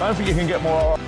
don't think you can get more.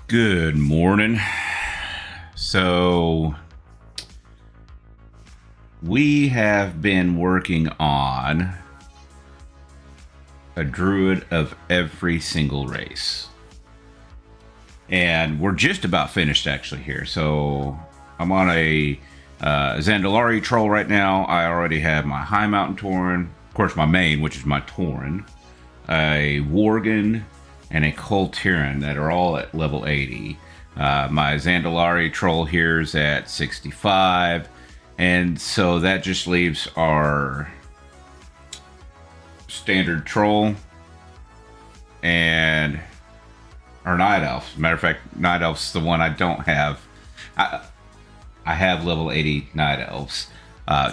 Good morning. So we have been working on a druid of every single race, and we're just about finished actually here. So I'm on a Zandalari troll right now. I already have my High Mountain Tauren, of course my main, which is my Tauren, a Worgen, and a Coltiran that are all at level 80. My Zandalari troll here is at 65, and so that just leaves our standard troll and our night elf. Matter of fact, night elf's the one I don't have. I have level 80 night elves,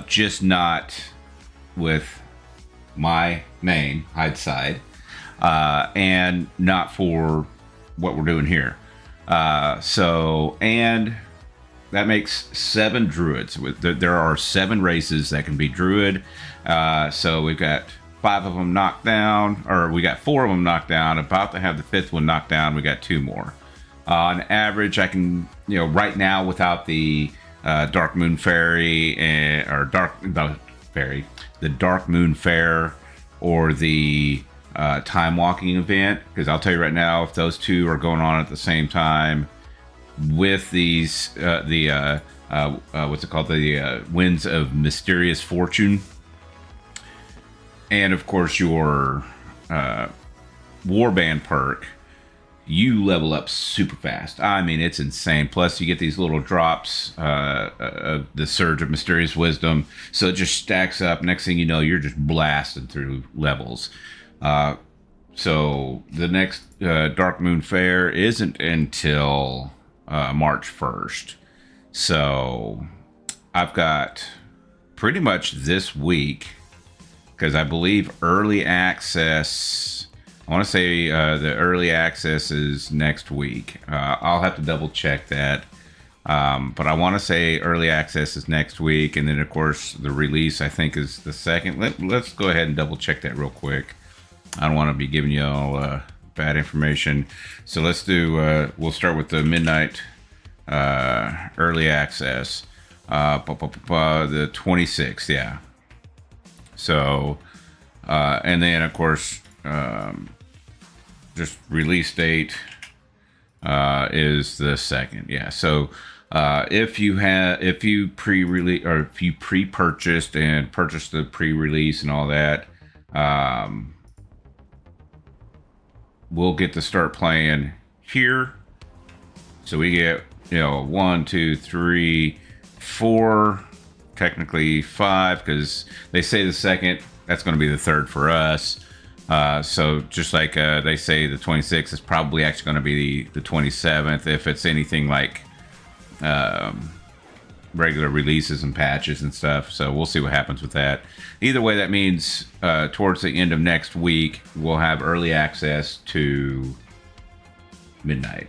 just not with my main Hideside. And not for what we're doing here. And that makes 7 druids. There are 7 races that can be druid. So we've got 5 of them knocked down, or we got 4 of them knocked down. About to have the 5th one knocked down. We got 2 more. On average, I can, right now without the Dark Moon Fairy the Dark Moon Fair, or the time walking event, because I'll tell you right now, if those 2 are going on at the same time with these what's it called, the Winds of Mysterious Fortune, and of course your Warband perk, you level up super fast. I mean, it's insane. Plus you get these little drops of the Surge of Mysterious Wisdom, so it just stacks up. Next thing you know, you're just blasting through levels. So the next Dark Moon Fair isn't until March 1st. So I've got pretty much this week, because I believe early access, I want to say the early access is next week. I'll have to double check that. But I want to say early access is next week. And then of course the release, I think, is the 2nd. Let's go ahead and double check that real quick. I don't want to be giving you all bad information. So let's do, we'll start with the midnight early access. The 26th, yeah. So, and then of course, just release date is the 2nd, yeah. So if you pre-release, or if you pre-purchased and purchased the pre-release and all that, we'll get to start playing here. So we get, 1, 2, 3, 4, technically 5, because they say the 2nd, that's going to be the 3rd for us. So just like they say the 26th is probably actually going to be the 27th, if it's anything like regular releases and patches and stuff. So we'll see what happens with that. Either way, that means towards the end of next week, we'll have early access to midnight.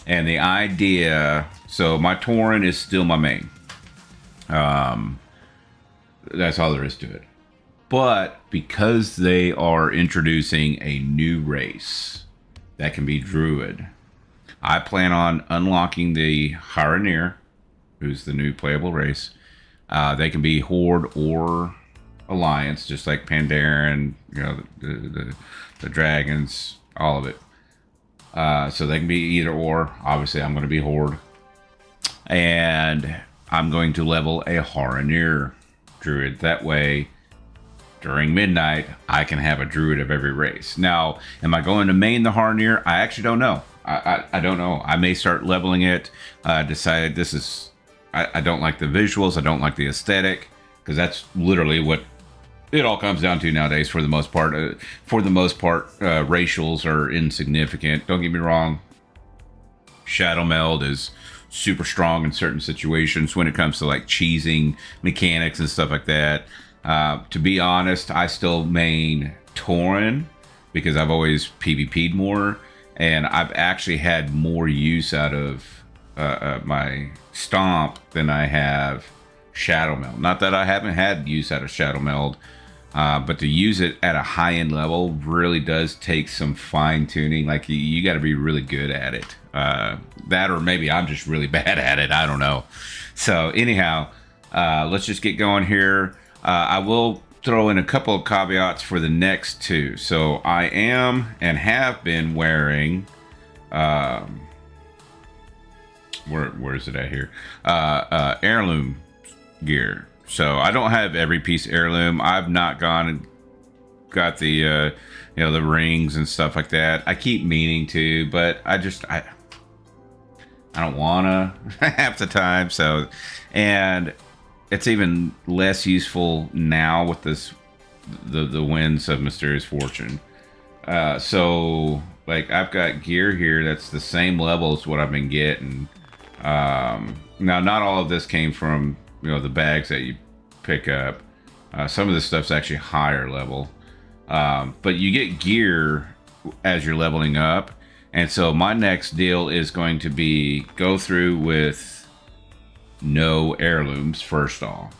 And the idea, so my Tauren is still my main. That's all there is to it. But because they are introducing a new race that can be Druid, I plan on unlocking the Haranir, who's the new playable race. They can be Horde or Alliance, just like Pandaren, the dragons, all of it. So they can be either or. Obviously, I'm going to be Horde. And I'm going to level a Haranir Druid. That way, during midnight, I can have a druid of every race. Now, am I going to main the Harnier? I actually don't know. I don't know. I may start leveling it. Decide this is. I don't like the visuals. I don't like the aesthetic, because that's literally what it all comes down to nowadays. For the most part, racials are insignificant. Don't get me wrong. Shadow Meld is super strong in certain situations when it comes to like cheesing mechanics and stuff like that. To be honest, I still main Tauren because I've always PvP'd more, and I've actually had more use out of my Stomp than I have Shadow Meld. Not that I haven't had use out of Shadow Meld, but to use it at a high-end level really does take some fine-tuning. Like, you got to be really good at it. That, or maybe I'm just really bad at it. I don't know. So anyhow, let's just get going here. I will throw in a couple of caveats for the next two. So I am and have been wearing, where is it at here? Heirloom gear. So I don't have every piece heirloom. I've not gone and got the, the rings and stuff like that. I keep meaning to, but I don't wanna half the time. So, and it's even less useful now with the winds of Mysterious Fortune. So like, I've got gear here that's the same level as what I've been getting. Now, not all of this came from, the bags that you pick up. Some of this stuff's actually higher level. But you get gear as you're leveling up. And so my next deal is going to be go through with no heirlooms first off.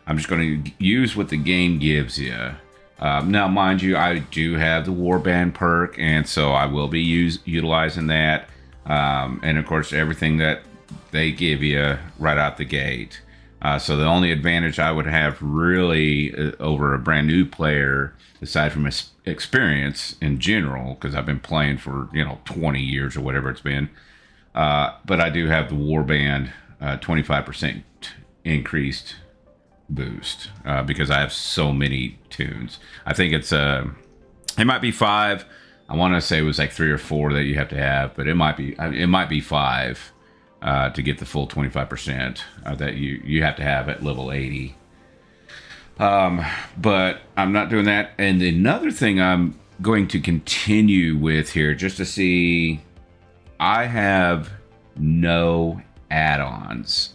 I'm just going to use what the game gives you. Now, mind you, I do have the Warband perk, and so I will be utilizing that. And of course, everything that they give you right out the gate. So the only advantage I would have really over a brand new player, aside from experience in general, because I've been playing for 20 years or whatever it's been, but I do have the Warband 25% increased boost because I have so many tunes. I think it might be 5. I want to say it was like 3 or 4 that you have to have, but it might be 5 to get the full 25% that you have to have at level 80. But I'm not doing that. And another thing I'm going to continue with here, just to see, I have no add-ons.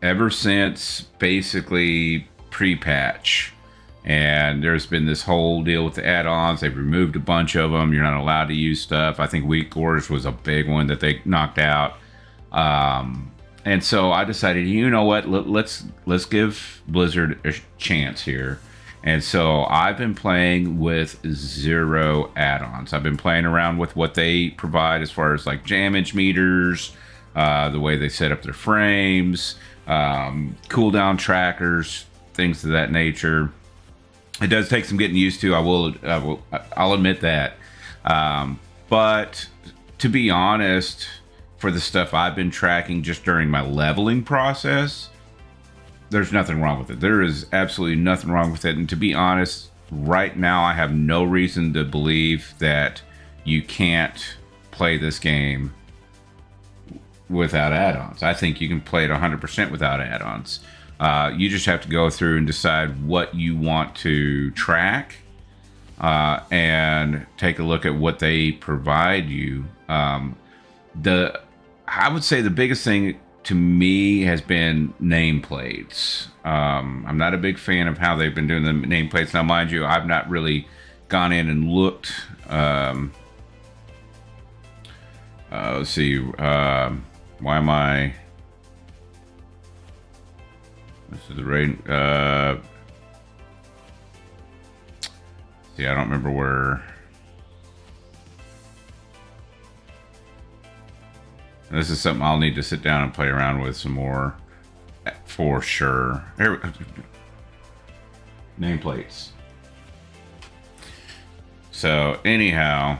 Ever since basically pre-patch. And there's been this whole deal with the add-ons. They've removed a bunch of them. You're not allowed to use stuff. I think Weak Orders was a big one that they knocked out. And so I decided, you know what? Let's give Blizzard a chance here. And so I've been playing with 0 add-ons. I've been playing around with what they provide as far as like damage meters, the way they set up their frames, cooldown trackers, things of that nature. It does take some getting used to. I'll admit that. But to be honest, for the stuff I've been tracking just during my leveling process, there's nothing wrong with it. There is absolutely nothing wrong with it. And to be honest, right now I have no reason to believe that you can't play this game without add-ons. I think you can play it 100% without add-ons. You just have to go through and decide what you want to track and take a look at what they provide you. I would say the biggest thing to me has been nameplates. I'm not a big fan of how they've been doing the nameplates. Now, mind you, I've not really gone in and looked. Let's see. Why am I... This is the rating. See, I don't remember where. This is something I'll need to sit down and play around with some more, for sure. Here, nameplates. So anyhow,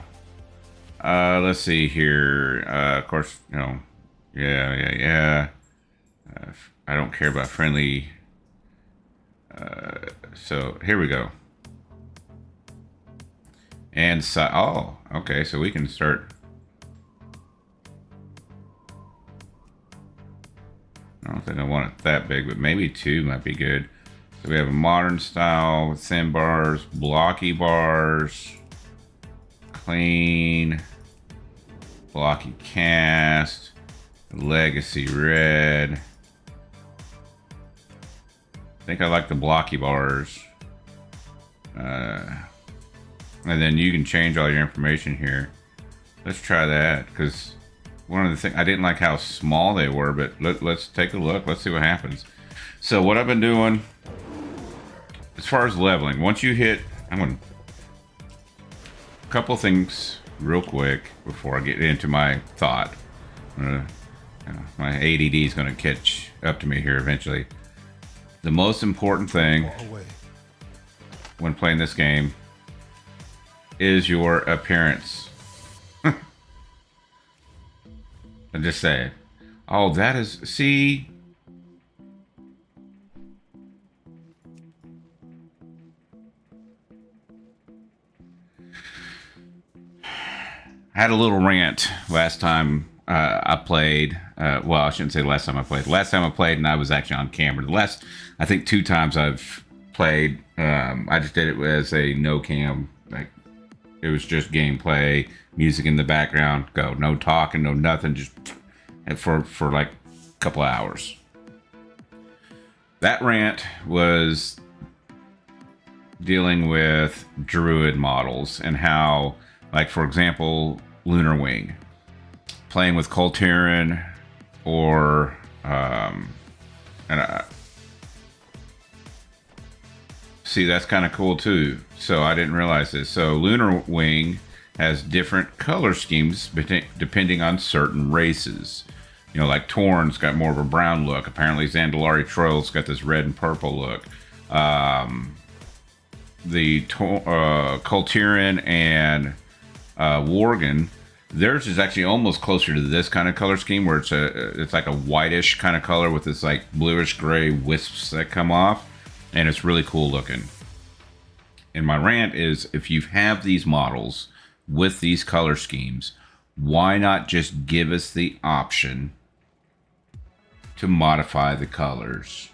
let's see here. Of course, yeah. I don't care about friendly So here we go. And so, oh, okay, so we can start. I don't think I want it that big, but maybe 2 might be good. So we have a modern style with thin bars, blocky bars, clean, blocky cast, legacy red. I think I like the blocky bars. And then you can change all your information here. Let's try that, because one of the things, I didn't like how small they were, but let's take a look. Let's see what happens. So what I've been doing, as far as leveling, once you hit, I'm going to, a couple things real quick before I get into my thought. My ADD is going to catch up to me here eventually. The most important thing when playing this game is your appearance. I just say, oh, that is, see, I had a little rant last time I played. Well, I shouldn't say the last time I played. Last time I played, and I was actually on camera. The last, I think, 2 times I've played, I just did it as a no cam. Like, it was just gameplay, music in the background, go. No talking, no nothing, just for like a couple of hours. That rant was dealing with Druid models and how, like, for example, Lunar Wing, playing with Coltiran or see, that's kind of cool too. So I didn't realize this. So Lunar Wing has different color schemes depending on certain races. You know, like Torn's got more of a brown look. Apparently Zandalari Troll's got this red and purple look. The Coltiran and Worgen, theirs is actually almost closer to this kind of color scheme, where it's like a whitish kind of color with this like bluish gray wisps that come off, and it's really cool looking. And my rant is, if you have these models with these color schemes, why not just give us the option to modify the colors,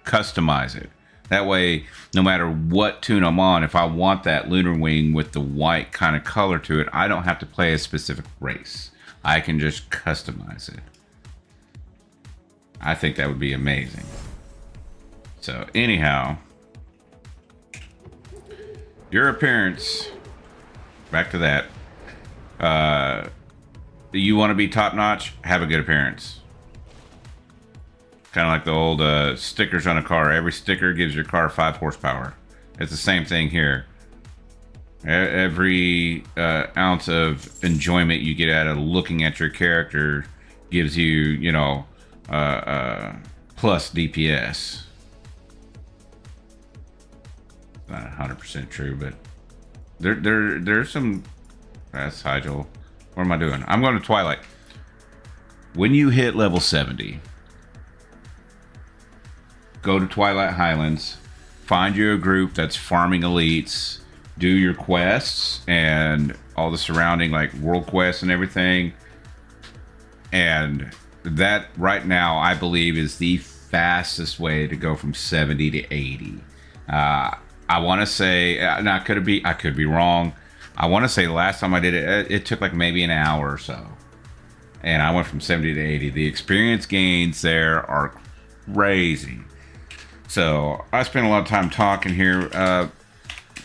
customize it? That way, no matter what tune I'm on, if I want that Lunar Wing with the white kind of color to it, I don't have to play a specific race. I can just customize it. I think that would be amazing. So anyhow, your appearance, back to that. You want to be top notch? Have a good appearance. Kind of like the old stickers on a car. Every sticker gives your car 5 horsepower. It's the same thing here. Every ounce of enjoyment you get out of looking at your character gives you, you know, plus DPS. Not 100% true, but there's some. That's Hygel. What am I doing? I'm going to Twilight. When you hit level 70, go to Twilight Highlands, find you a group that's farming elites, do your quests and all the surrounding like world quests and everything. And that right now, I believe, is the fastest way to go from 70 to 80. I want to say, now I could be wrong. I want to say the last time I did it, it took like maybe an hour or so. And I went from 70 to 80. The experience gains there are crazy. So I spent a lot of time talking here.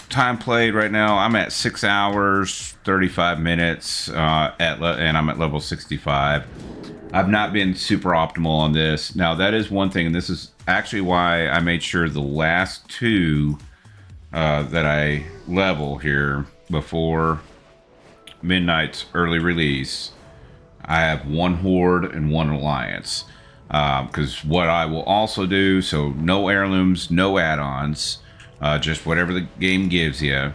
Time played right now, I'm at 6 hours, 35 minutes, and I'm at level 65. I've not been super optimal on this. Now, that is one thing, and this is actually why I made sure the last 2 that I level here before Midnight's early release, I have 1 Horde and 1 Alliance. Because what I will also do, so no heirlooms, no add-ons, just whatever the game gives you.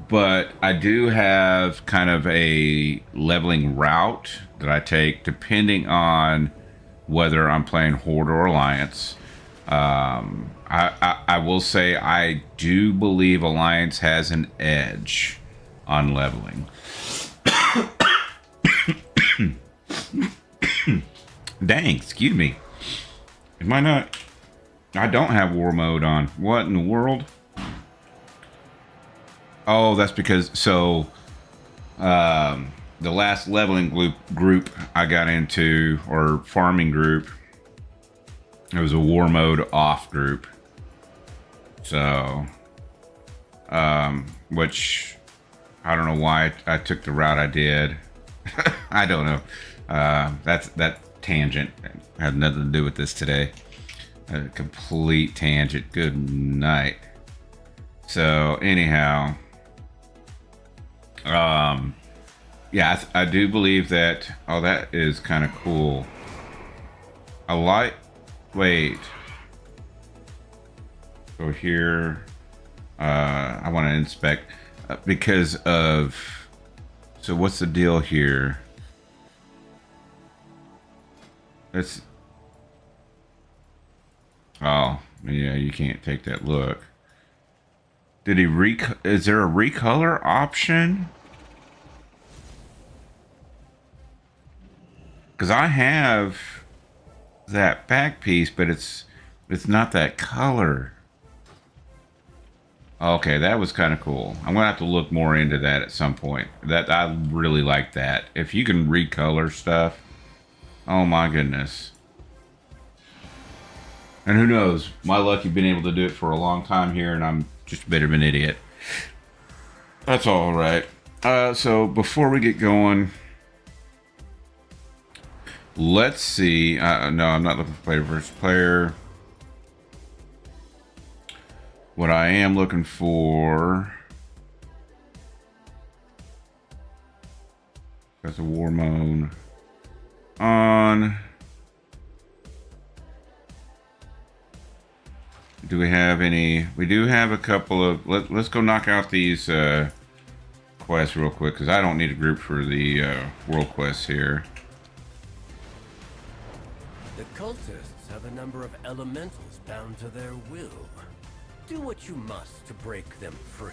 But I do have kind of a leveling route that I take depending on whether I'm playing Horde or Alliance. I will say I do believe Alliance has an edge on leveling. Dang, excuse me. Am I not? I don't have war mode on. What in the world? Oh, that's because the last leveling group I got into, or farming group, it was a war mode off group. So, which I don't know why I took the route I did. I don't know. That tangent had nothing to do with this today. A complete tangent. Good night. So anyhow, yeah, I do believe that. Oh, that is kind of cool. I like. Wait. Go here. I want to inspect because of. So what's the deal here? It's. Oh, yeah, you can't take that look. Did he is there a recolor option? Because I have that back piece, but it's not that color. Okay, that was kind of cool. I'm gonna have to look more into that at some point. That I really like that. If you can recolor stuff, oh my goodness. And who knows? My luck, you've been able to do it for a long time here, and I'm just a bit of an idiot. That's all right. So before we get going, let's see. No, I'm not looking for player versus player. What I am looking for. That's a war mode on. Do we have any? We do have a couple of. Let's go knock out these quests real quick, because I don't need a group for the world quests here. The cultists have a number of elementals bound to their will. Do what you must to break them free.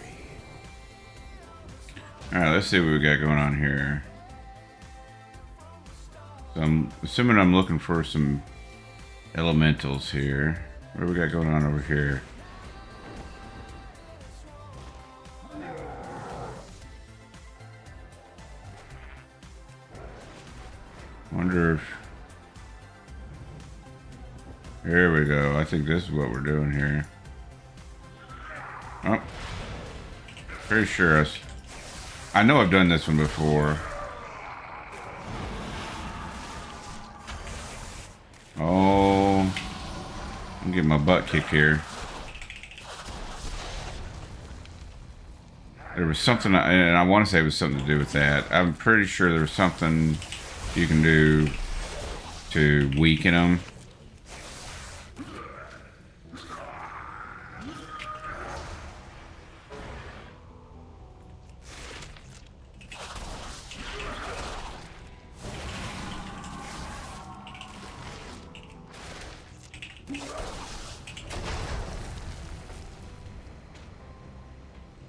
Alright, let's see what we got going on here. So I'm assuming I'm looking for some elementals here. What do we got going on over here? Wonder if... Here we go. I think this is what we're doing here. Oh. Pretty sure I know I've done this one before. Oh... I'm getting my butt kicked here. There was something, and I want to say it was something to do with that. I'm pretty sure there was something you can do to weaken them.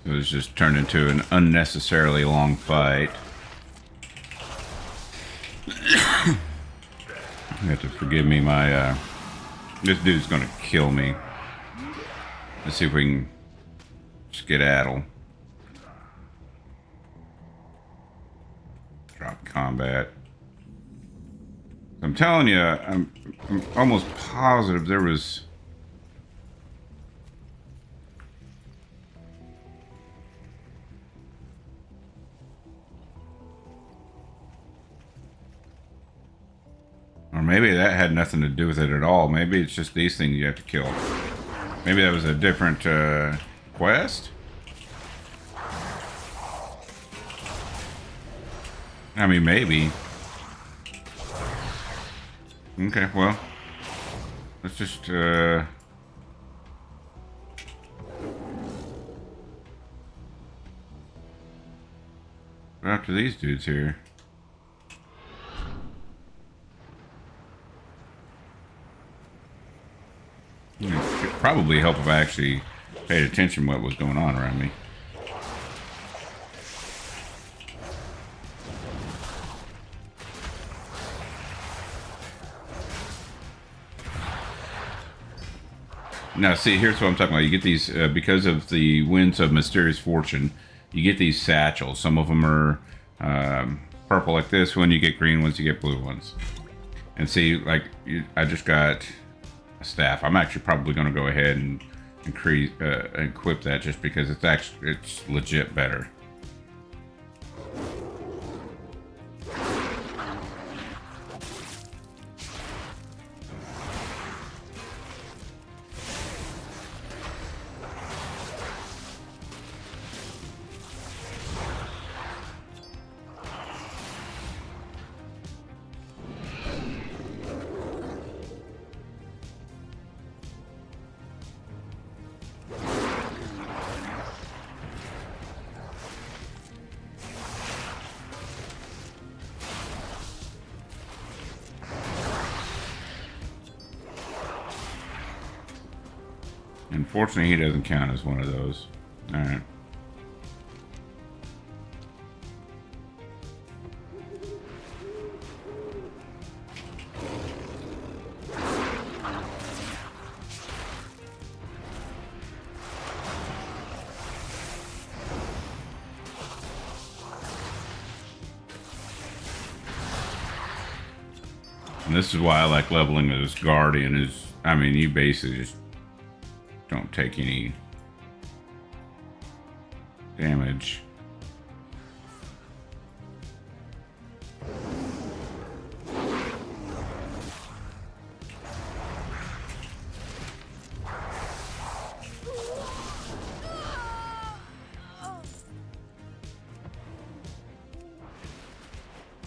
It was just turned into an unnecessarily long fight. You have to forgive me, my this dude's gonna kill me. Let's see if we can skedaddle. Drop combat. I'm telling you, I'm almost positive there was... Or maybe that had nothing to do with it at all. Maybe it's just these things you have to kill. Maybe that was a different quest? I mean, maybe. Okay, well. Let's just... Go after these dudes here. probably help if I actually paid attention to what was going on around me. Now, see, here's what I'm talking about. You get these, because of the Winds of Mysterious Fortune, you get these satchels. Some of them are purple like this one. You get green ones, you get blue ones. And see, like, I just got a staff. I'm actually probably going to go ahead and equip that just because it's legit better. Unfortunately, he doesn't count as one of those. All right. And this is why I like leveling this Guardian. I mean, you basically just don't take any damage.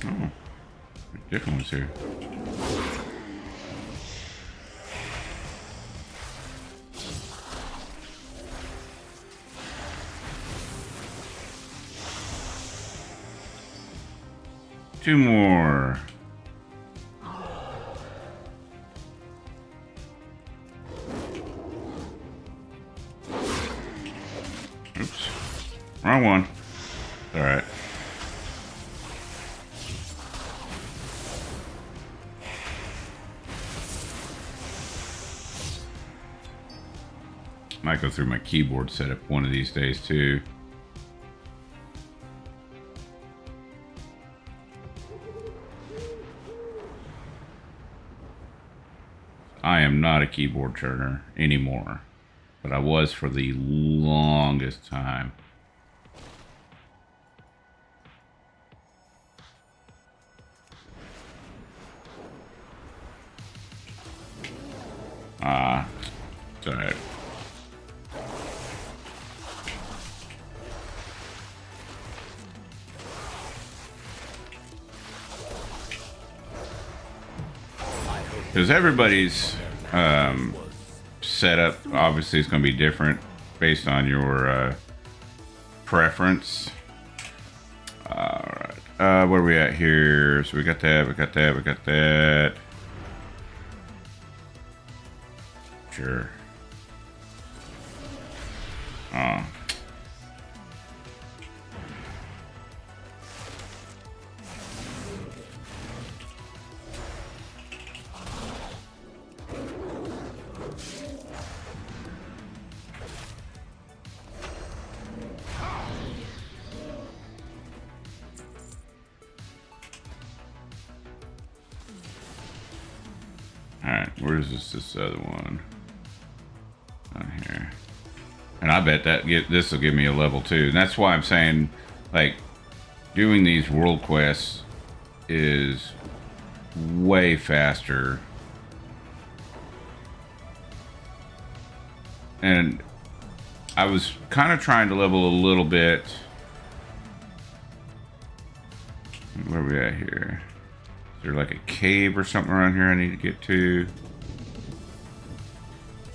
Oh, different ones here. Two more. Oops. Wrong one. All right. Might go through my keyboard setup one of these days too. I am not a keyboard turner anymore, but I was for the longest time. It's all right. Because everybody's setup obviously is going to be different based on your preference. All right, where are we at here? So we got that, we got that, we got that. Sure. Oh. Alright, where's this other one? On here. And I bet this will give me a level 2. And that's why I'm saying, like, doing these world quests is way faster. And I was kind of trying to level a little bit. Where are we at here? Is there like a cave or something around here I need to get to?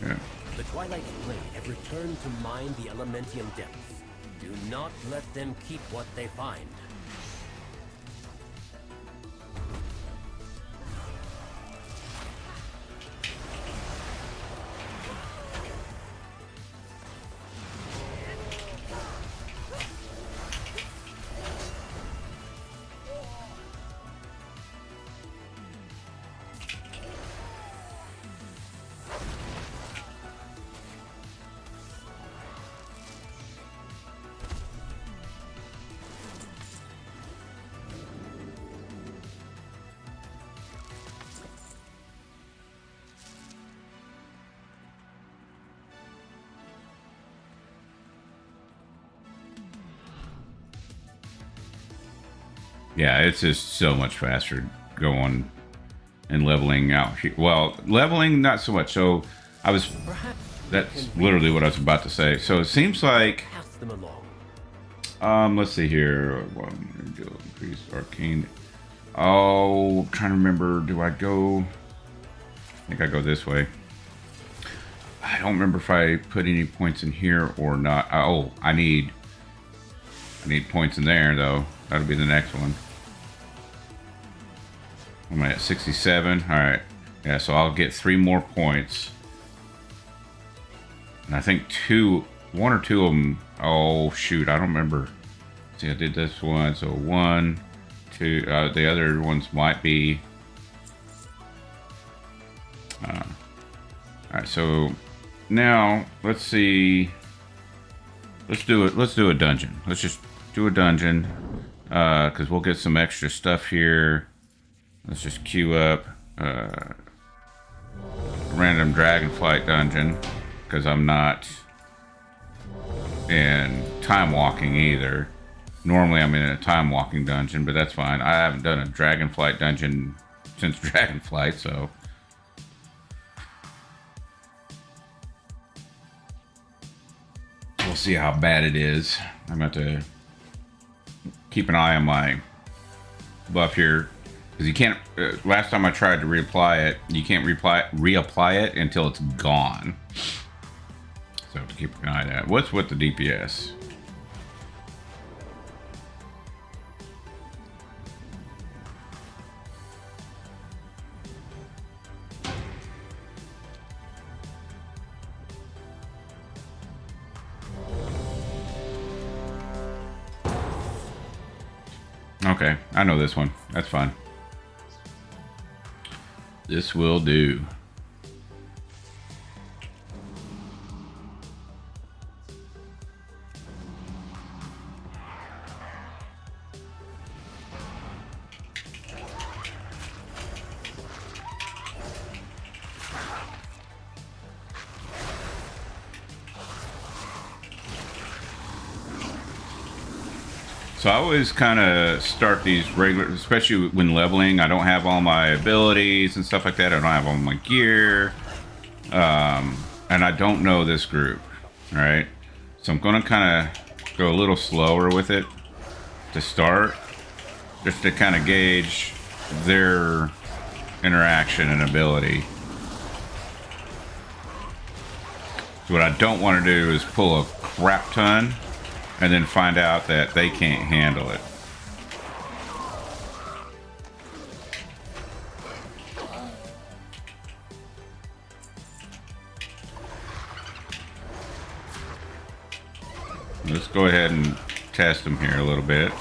Yeah. The Twilight Blade have returned to mine the Elementium depths. Do not let them keep what they find. Yeah, it's just so much faster going and leveling out here. Well, leveling not so much. So I was. Perhaps That's literally what I was about to say. So it seems like. pass them along. Let's see here. Increase arcane. Oh, I'm trying to remember. Do I go? I think I go this way. I don't remember if I put any points in here or not. Oh, I need points in there though. That'll be the next one. I'm at 67. All right. Yeah, so I'll get 3 more points. And I think 1 or 2 of them. Oh shoot, I don't remember. See, I did this one. So 1, 2. The other ones might be. All right. So now let's see. Let's do it. Let's do a dungeon. Let's just do a dungeon, because we'll get some extra stuff here. Let's just queue up random dragonflight dungeon, because I'm not in time walking either. Normally I'm in a time walking dungeon, but that's fine. I haven't done a dragonflight dungeon since Dragonflight, so we'll see how bad it is. I'm going to have to keep an eye on my buff here, because you can't. Last time I tried to reapply it, you can't reapply it until it's gone. So I have to keep an eye on that. What's with the DPS? Okay, I know this one. That's fine. This will do. So I always kind of start these regular, especially when leveling. I don't have all my abilities and stuff like that. I don't have all my gear. And I don't know this group, all right? So I'm going to kind of go a little slower with it to start, just to kind of gauge their interaction and ability. So what I don't want to do is pull a crap ton and then find out that they can't handle it. Let's go ahead and test them here a little bit.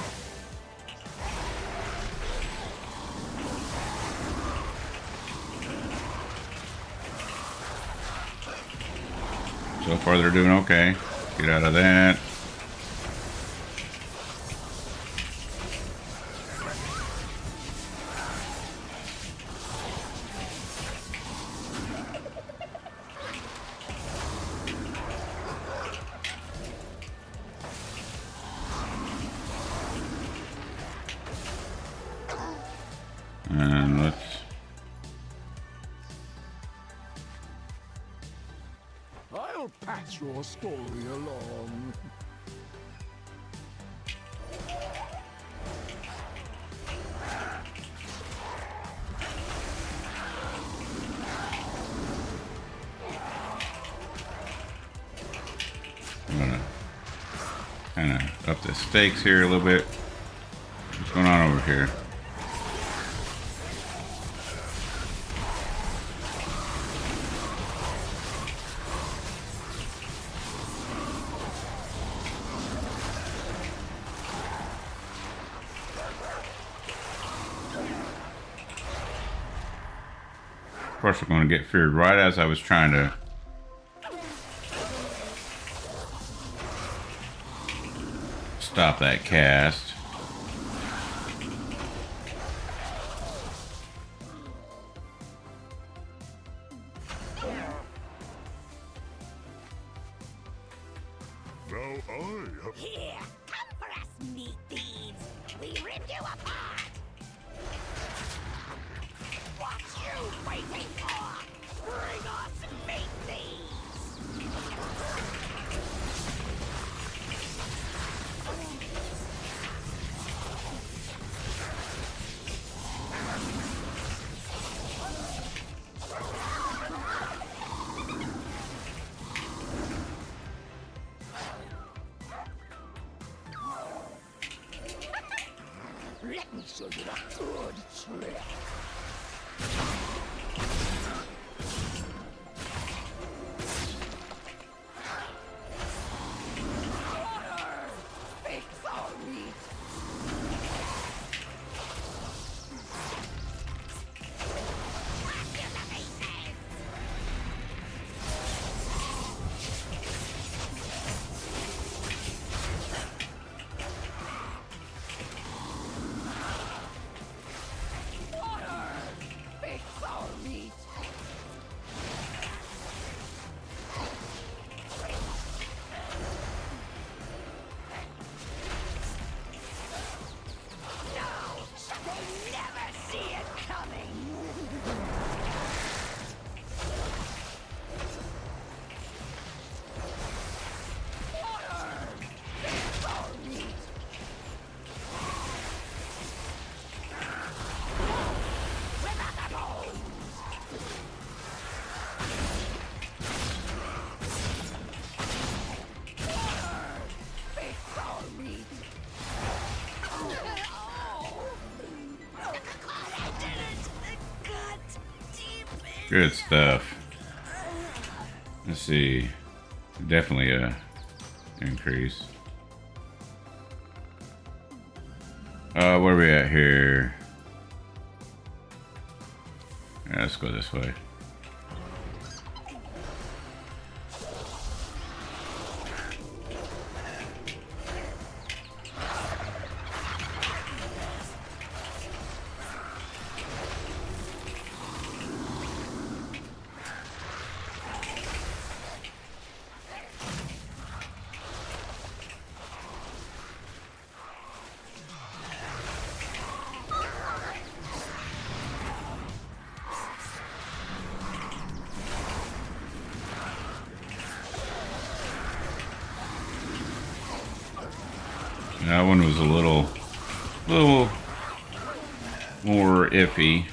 So far they're doing okay. Get out of that. And let's... I'll pass your story along. I'm gonna kind of up the stakes here a little bit. What's going on over here? Of course, we're going to get feared right as I was trying to stop that cast. Now I have... Here, come for us, meat thieves. We ripped you apart. Bring us meat thieves! Let me show you a good trick. Fix our meat. Fix our meat. No, they never see it coming. Fix our meat. Without the bones. Fix our meat. I did it! Cut deep in. Good stuff. Let's see. Definitely a increase. Where are we at here? Yeah, let's go this way. That one was a little more iffy.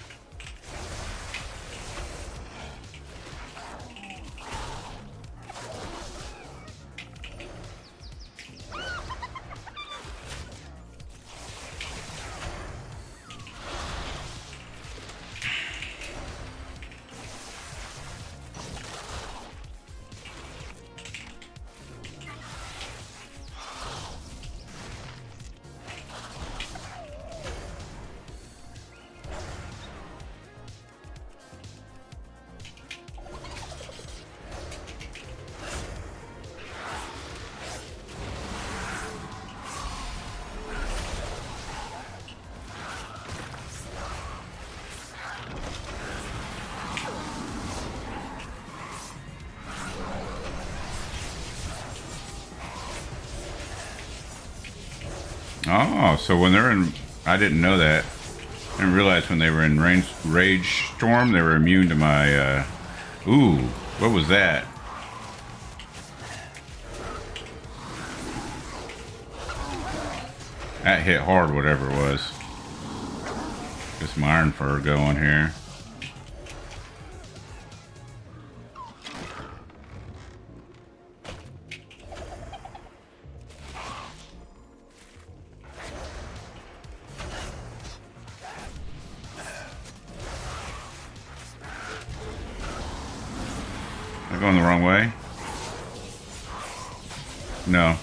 Oh, so when they're in, I didn't know that. I didn't realize when they were in Rage Storm, they were immune to my, ooh, what was that? That hit hard, whatever it was. Get some Iron Fur going here. Am I going the wrong way? No.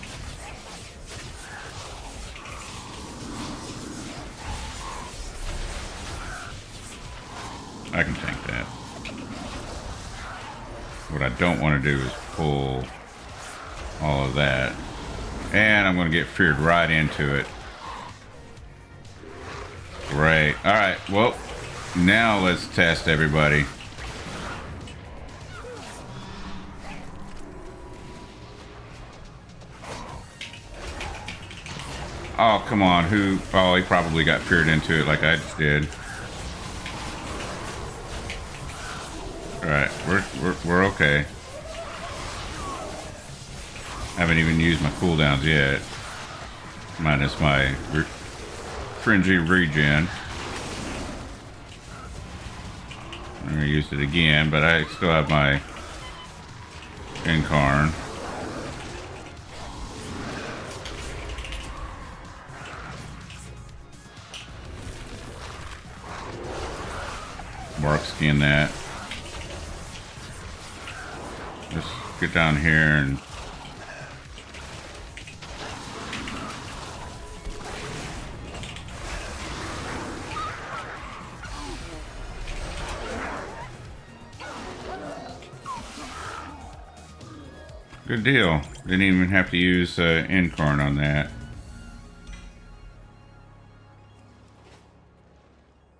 I can tank that. What I don't want to do is pull all of that. And I'm going to get feared right into it. Great. Alright, well, now let's test everybody. Oh, come on. Who? Oh, he probably got feared into it like I just did. Alright, we're okay. Haven't even used my cooldowns yet. Minus my fringy regen. I'm gonna use it again, but I still have my Incarn. Mark skin that. Just get down here and good deal. Didn't even have to use Incarn on that.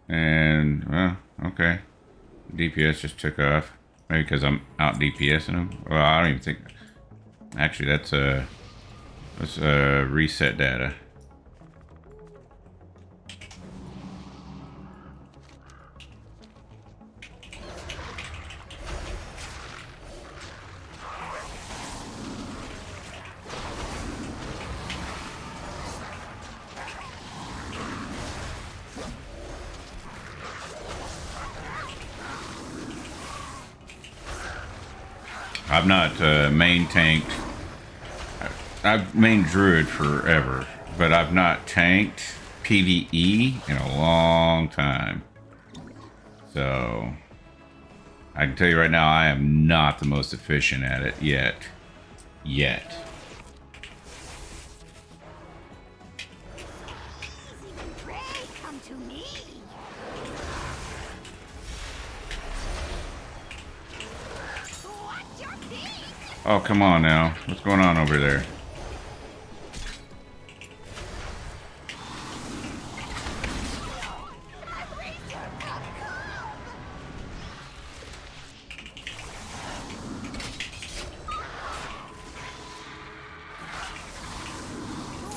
And, well, okay. DPS just took off. Maybe because I'm out DPSing them. Well, I don't even think... Actually, that's reset data. I've not main tanked. I've mained Druid forever, but I've not tanked PvE in a long time. So I can tell you right now, I am not the most efficient at it yet. Pray, come to me. Watch your feet. Oh, come on now. What's going on over there?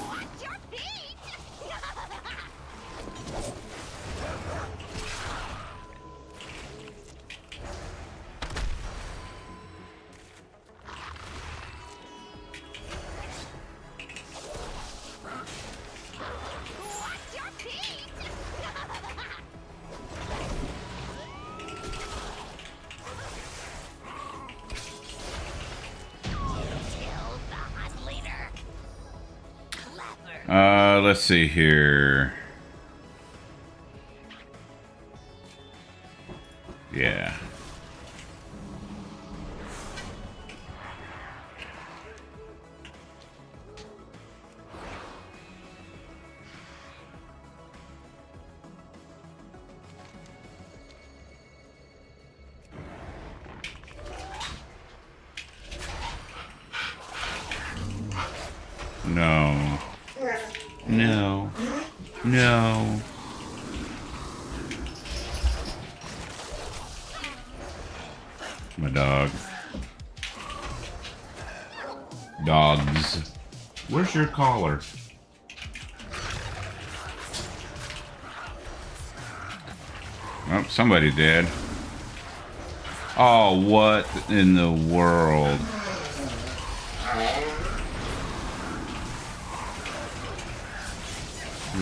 Watch your feet. Watch your feet. Kill the hunt leader. Clever. Let's see here. Yeah. No. No. No. My dog. Dogs. Where's your collar? Oh, somebody did. Oh, what in the world?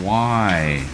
Why?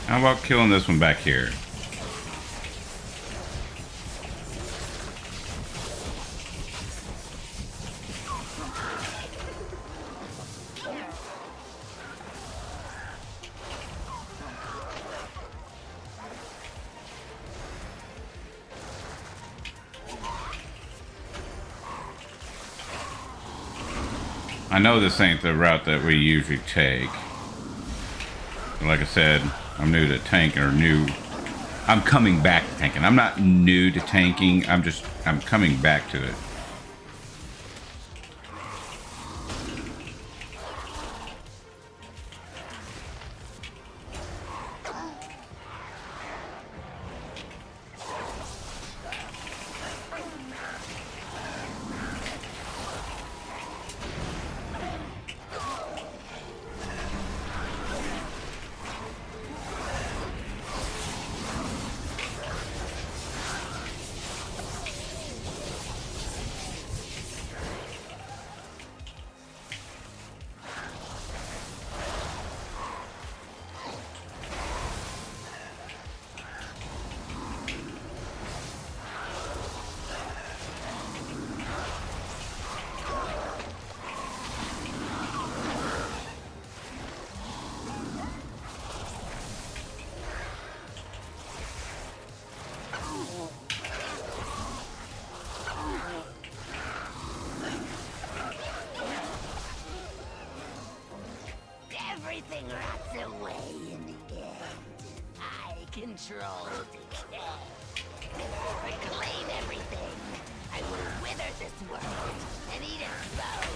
How about killing this one back here? I know this ain't the route that we usually take. Like I said, I'm new to tanking, or new. I'm coming back to tanking. I'm not new to tanking. I'm coming back to it. Everything rots away in the end. I control decay. Reclaim everything. I will wither this world and eat its bones.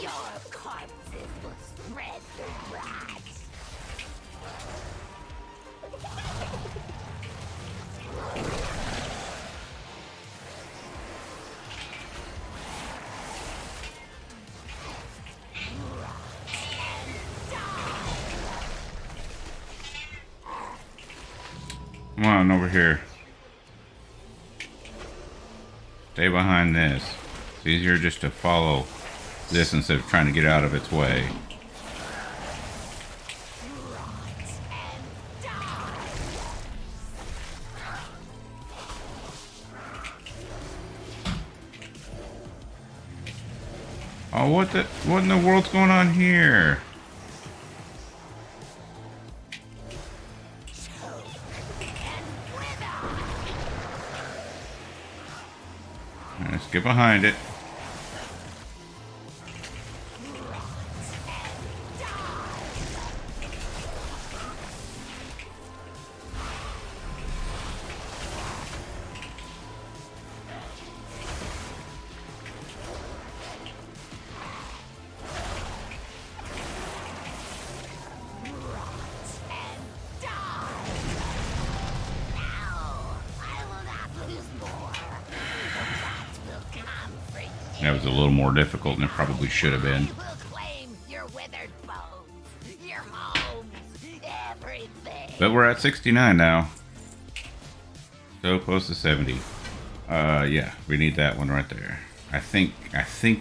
Your corpses will spread the rats. Come on over here. Stay behind this. It's easier just to follow this instead of trying to get out of its way. Oh, what in the world's going on here? Let's get behind it. That was a little more difficult than it probably should have been. You will claim your withered bones, your homes, everything. But we're at 69 now. So close to 70. Yeah, we need that one right there. I think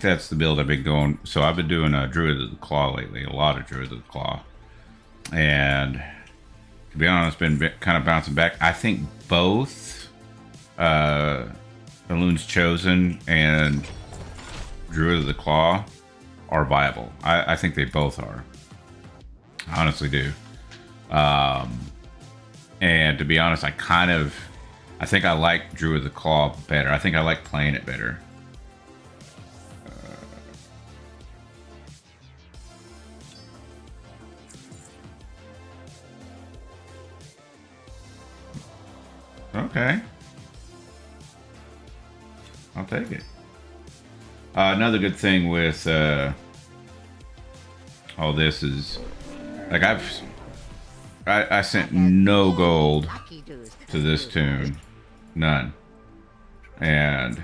that's the build I've been going. So I've been doing a Druid of the Claw lately, a lot of Druid of the Claw. And to be honest, been kind of bouncing back. I think both Balloon's Chosen and Druid of the Claw are viable. I think they both are. I honestly do. And to be honest, I think I like Druid of the Claw better. I think I like playing it better. Okay. I'll take it. Another good thing with all this is Like I sent no gold to this tune, none, and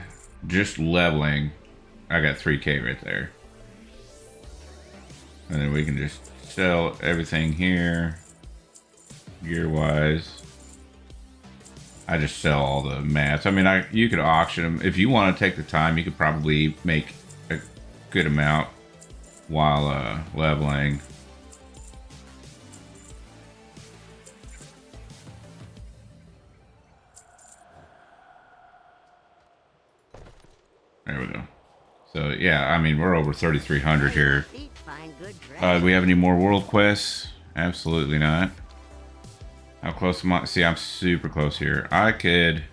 just leveling, I got 3K right there, and then we can just sell everything here, gear wise. I just sell all the mats. I mean, you could auction them if you want to take the time. You could probably make a good amount while leveling. There we go. So yeah, I mean, we're over 3,300 here. Do we have any more world quests? Absolutely not. How close am I? See, I'm super close here. I could...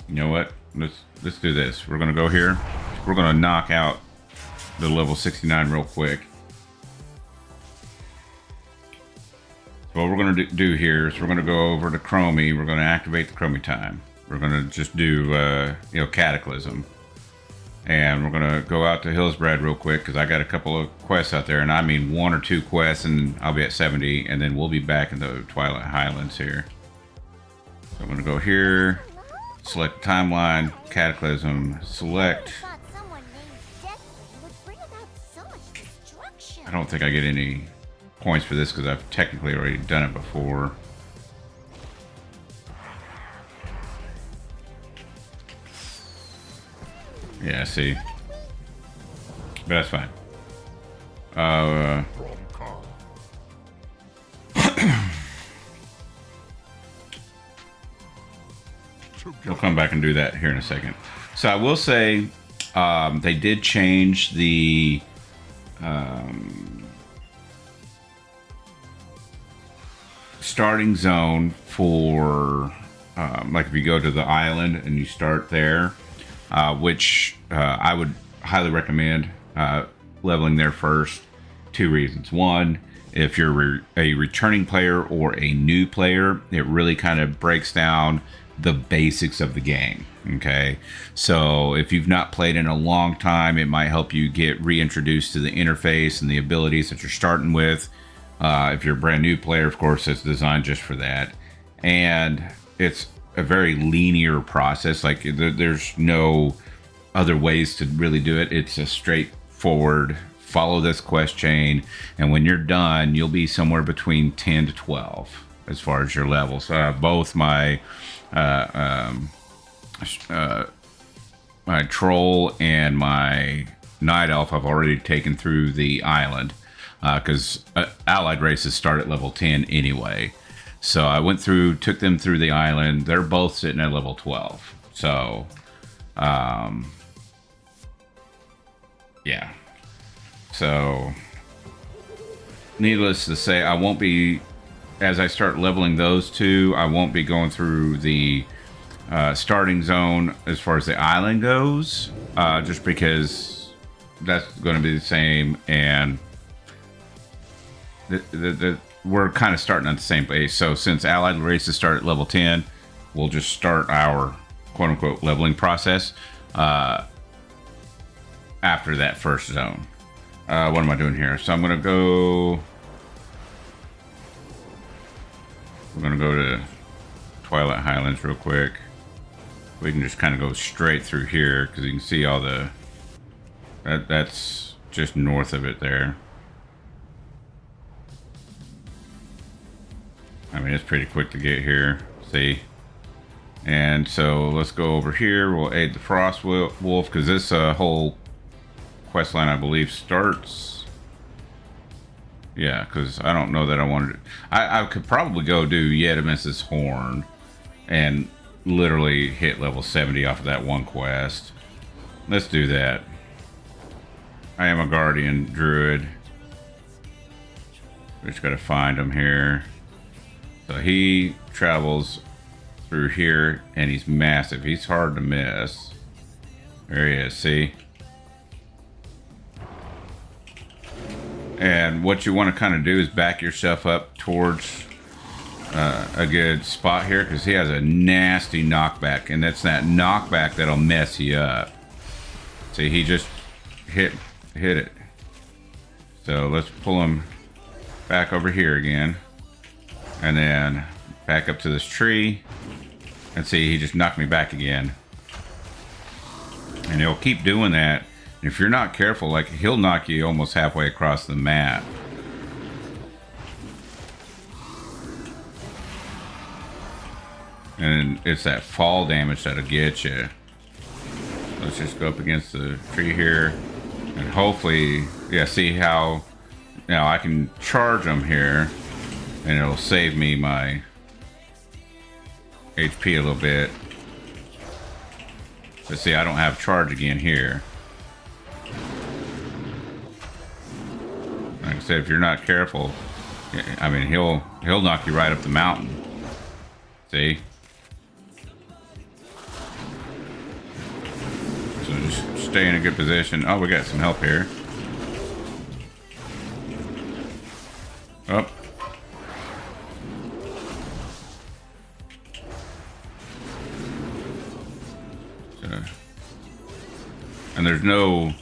You know what? Let's do this. We're gonna go here. We're gonna knock out the level 69 real quick. So what we're gonna do here is we're gonna go over to Chromie. We're gonna activate the Chromie time. We're gonna just do Cataclysm. And we're gonna go out to Hillsbrad real quick because I got a couple of quests out there, and I mean 1 or 2 quests, and I'll be at 70, and then we'll be back in the Twilight Highlands here. So I'm gonna go here, select timeline, Cataclysm, select. I don't think I get any points for this because I've technically already done it before. Yeah, see. But that's fine. We'll come back and do that here in a second. So I will say they did change the starting zone for like if you go to the island and you start there. Which I would highly recommend leveling there first. 2 reasons. One, if you're a returning player or a new player, it really kind of breaks down the basics of the game. Okay, so if you've not played in a long time, it might help you get reintroduced to the interface and the abilities that you're starting with. If you're a brand new player, of course, it's designed just for that. And it's a very linear process. Like there's no other ways to really do it. It's a straightforward follow this quest chain, and when you're done, you'll be somewhere between 10 to 12 as far as your levels. Both my my troll and my night elf I've already taken through the island because allied races start at level 10 anyway. So I went through, took them through the island. They're both sitting at level 12. So, yeah. So, needless to say, I won't be, as I start leveling those two, I won't be going through the starting zone as far as the island goes, just because that's going to be the same, and we're kind of starting at the same base. So since allied races start at level 10, we'll just start our quote-unquote leveling process after that first zone. What am I doing here? So I'm going to go... We're going to go to Twilight Highlands real quick. We can just kind of go straight through here because you can see all the... That's just north of it there. I mean, it's pretty quick to get here, see? And so let's go over here. We'll aid the Frost Wolf because this whole quest line, I believe, starts... Yeah, because I don't know that I wanted to... I could probably go do Yedamis's Horn and literally hit level 70 off of that one quest. Let's do that. I am a Guardian Druid. We just got to find him here. So he travels through here, and he's massive. He's hard to miss. There he is, see? And what you want to kind of do is back yourself up towards a good spot here, because he has a nasty knockback, and that's that knockback that'll mess you up. See, he just hit hit it. So let's pull him back over here again. And then back up to this tree. And see, he just knocked me back again. And he'll keep doing that. And if you're not careful, like, he'll knock you almost halfway across the map. And it's that fall damage that'll get you. Let's just go up against the tree here. And hopefully, yeah, see how now I can charge them here. And it'll save me my HP a little bit. But see, I don't have charge again here. Like I said, if you're not careful, I mean, he'll knock you right up the mountain. See? So just stay in a good position. Oh, we got some help here. Oh. So, and there's no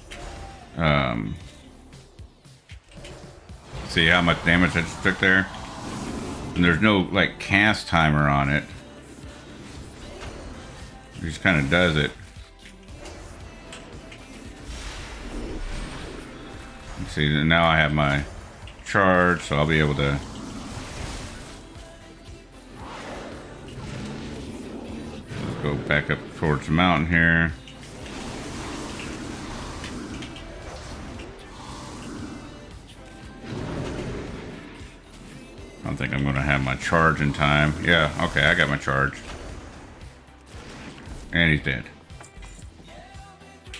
see how much damage I just took there? And there's no like cast timer on it. It just kind of does it. See, now I have my charge, so I'll be able to go back up towards the mountain here. I don't think I'm going to have my charge in time. Yeah, okay, I got my charge. And he's dead.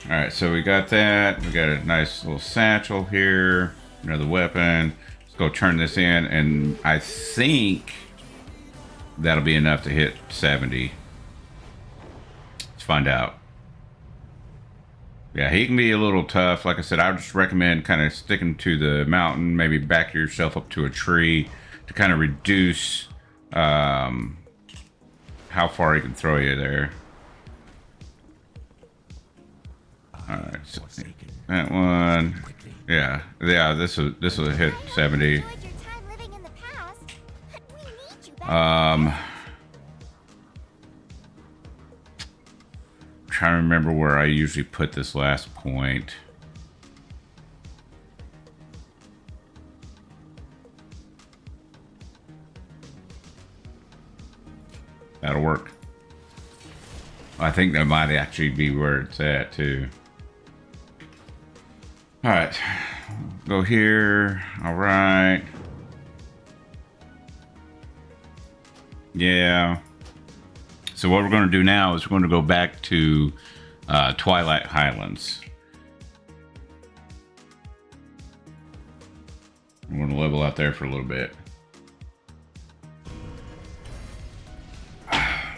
Alright, so we got that. We got a nice little satchel here. Another weapon. Let's go turn this in. And I think that'll be enough to hit 70. Let's find out. Yeah, he can be a little tough. Like I said, I would just recommend kind of sticking to the mountain. Maybe back yourself up to a tree to kind of reduce how far he can throw you there. Alright, so that one, yeah, this will hit 70. Trying to remember where I usually put this last point. That'll work. I think that might actually be where it's at too. All right, go here. All right. Yeah. So what we're going to do now is we're going to go back to Twilight Highlands. We're going to level out there for a little bit.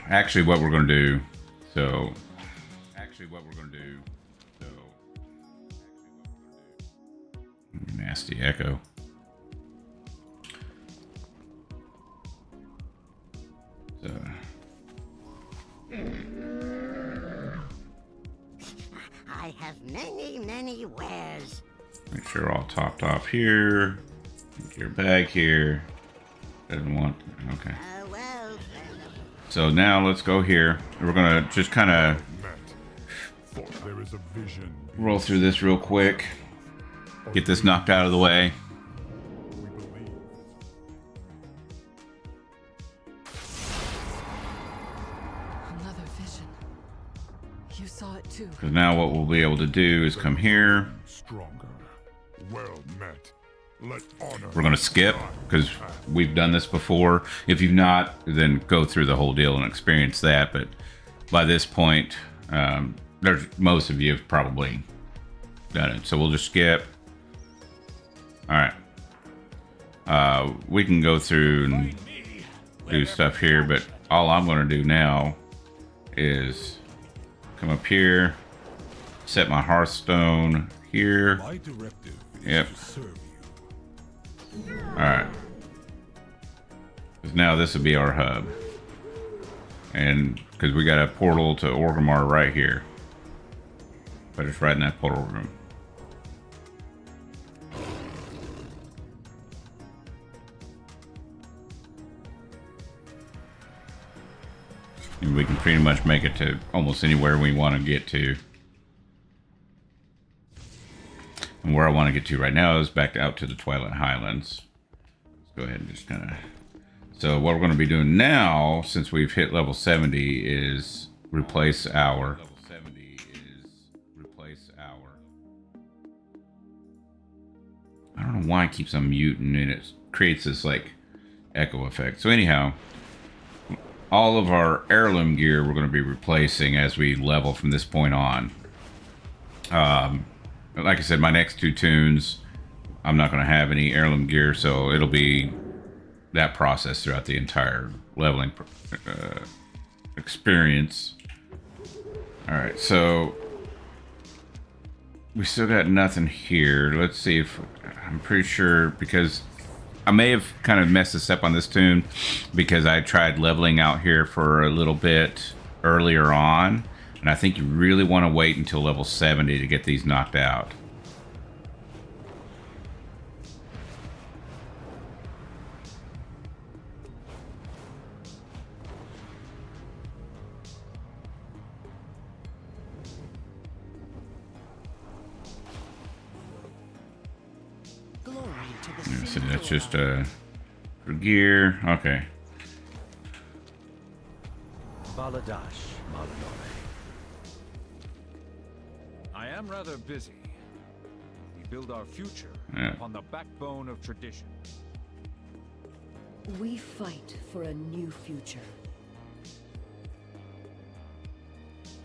Actually, what we're going to do. Nasty echo. So. I have many wares. Make sure all topped off here. Get your bag here. Doesn't want. Okay. Well. So now let's go here. We're gonna just kind of roll through this real quick. Get this knocked out of the way. Another vision. You saw it too. Because now what we'll be able to do is come here. Stronger. Well met. Let honor. We're going to skip because we've done this before. If you've not, then go through the whole deal and experience that. But by this point, most of you have probably done it. So we'll just skip. All right. We can go through and do stuff here, but all I'm going to do now is come up here, set my Hearthstone here. My directive is Yep. to serve you. All right. Because now this will be our hub, and because we got a portal to Orgrimmar right here, but it's right in that portal room. and we can pretty much make it to almost anywhere we want to get to. And where I want to get to right now is back out to the Twilight Highlands. Let's go ahead and just kind of... So what we're going to be doing now, since we've hit level 70, is replace our... I don't know why it keeps on muting, and it creates this, like, echo effect. So anyhow, all of our heirloom gear we're going to be replacing as we level from this point on. Like I said, my next 2 tunes, I'm not going to have any heirloom gear, so it'll be that process throughout the entire leveling experience. Alright, so we still got nothing here. Let's see if... I'm pretty sure, because I may have kind of messed this up on this tune, because I tried leveling out here for a little bit earlier on, and I think you really want to wait until level 70 to get these knocked out. So that's just for gear. Okay. Baladash, Malinore. I am rather busy. We build our future on the backbone of tradition. We fight for a new future.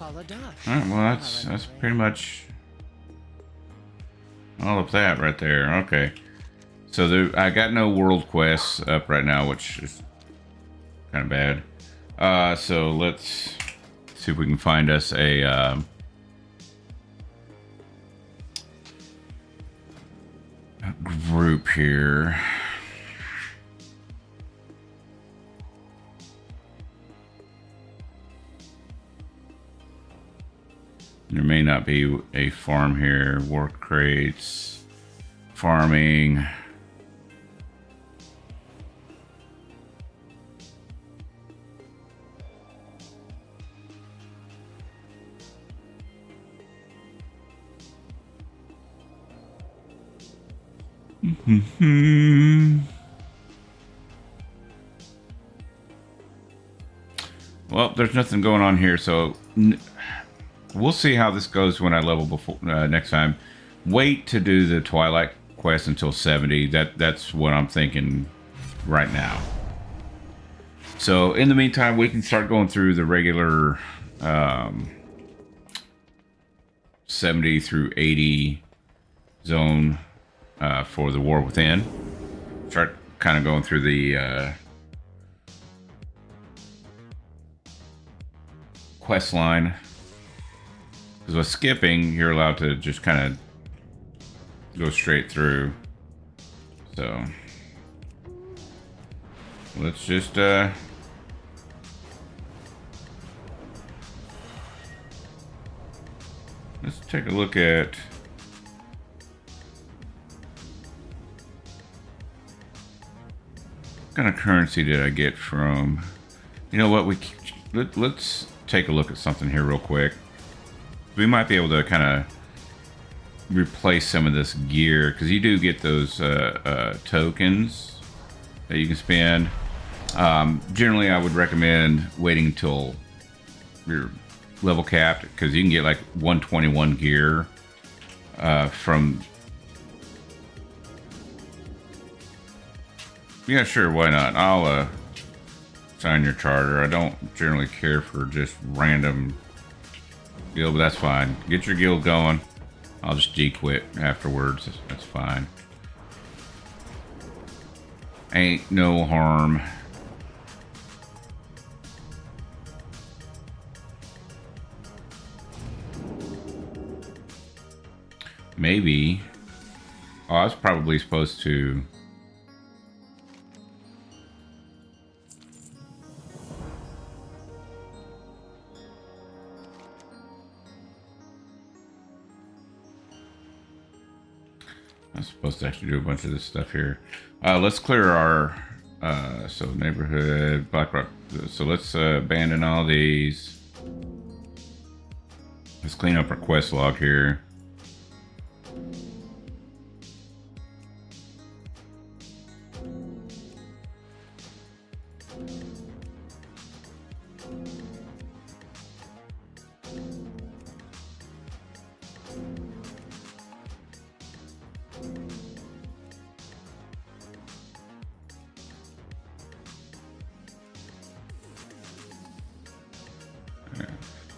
Baladash. Alright, well that's pretty much all of that right there. Okay. So I got no world quests up right now, which is kind of bad. So let's see if we can find us a group here. There may not be a farm here. Work crates, farming. Well, there's nothing going on here, so we'll see how this goes when I level before next time. Wait to do the Twilight quest until 70. That's what I'm thinking right now. So in the meantime, we can start going through the regular 70 through 80 zone for the War Within. Start kind of going through the quest line. Because with skipping, you're allowed to just kind of go straight through. So let's just let's take a look at what kind of currency did I get from, you know what, let's take a look at something here real quick. We might be able to kind of replace some of this gear, because you do get those tokens that you can spend. Generally, I would recommend waiting until you're level capped, because you can get like 121 gear from... Yeah, sure, why not? I'll sign your charter. I don't generally care for just random guild, but that's fine. Get your guild going. I'll just de-quit afterwards. That's fine. Ain't no harm. Maybe. Oh, I was probably supposed to... I'm supposed to actually do a bunch of this stuff here. Let's clear our so neighborhood, Blackrock So let's abandon all these. Let's clean up our quest log here.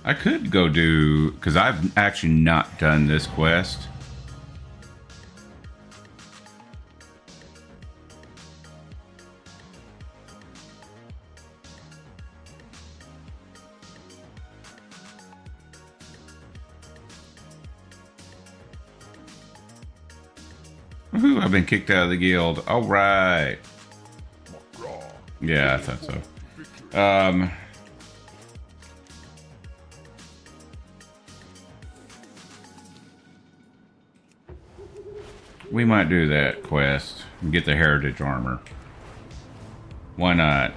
I could go do, because I've actually not done this quest. Woohoo, I've been kicked out of the guild. All right. Yeah, I thought so. We might do that quest and get the heritage armor. Why not?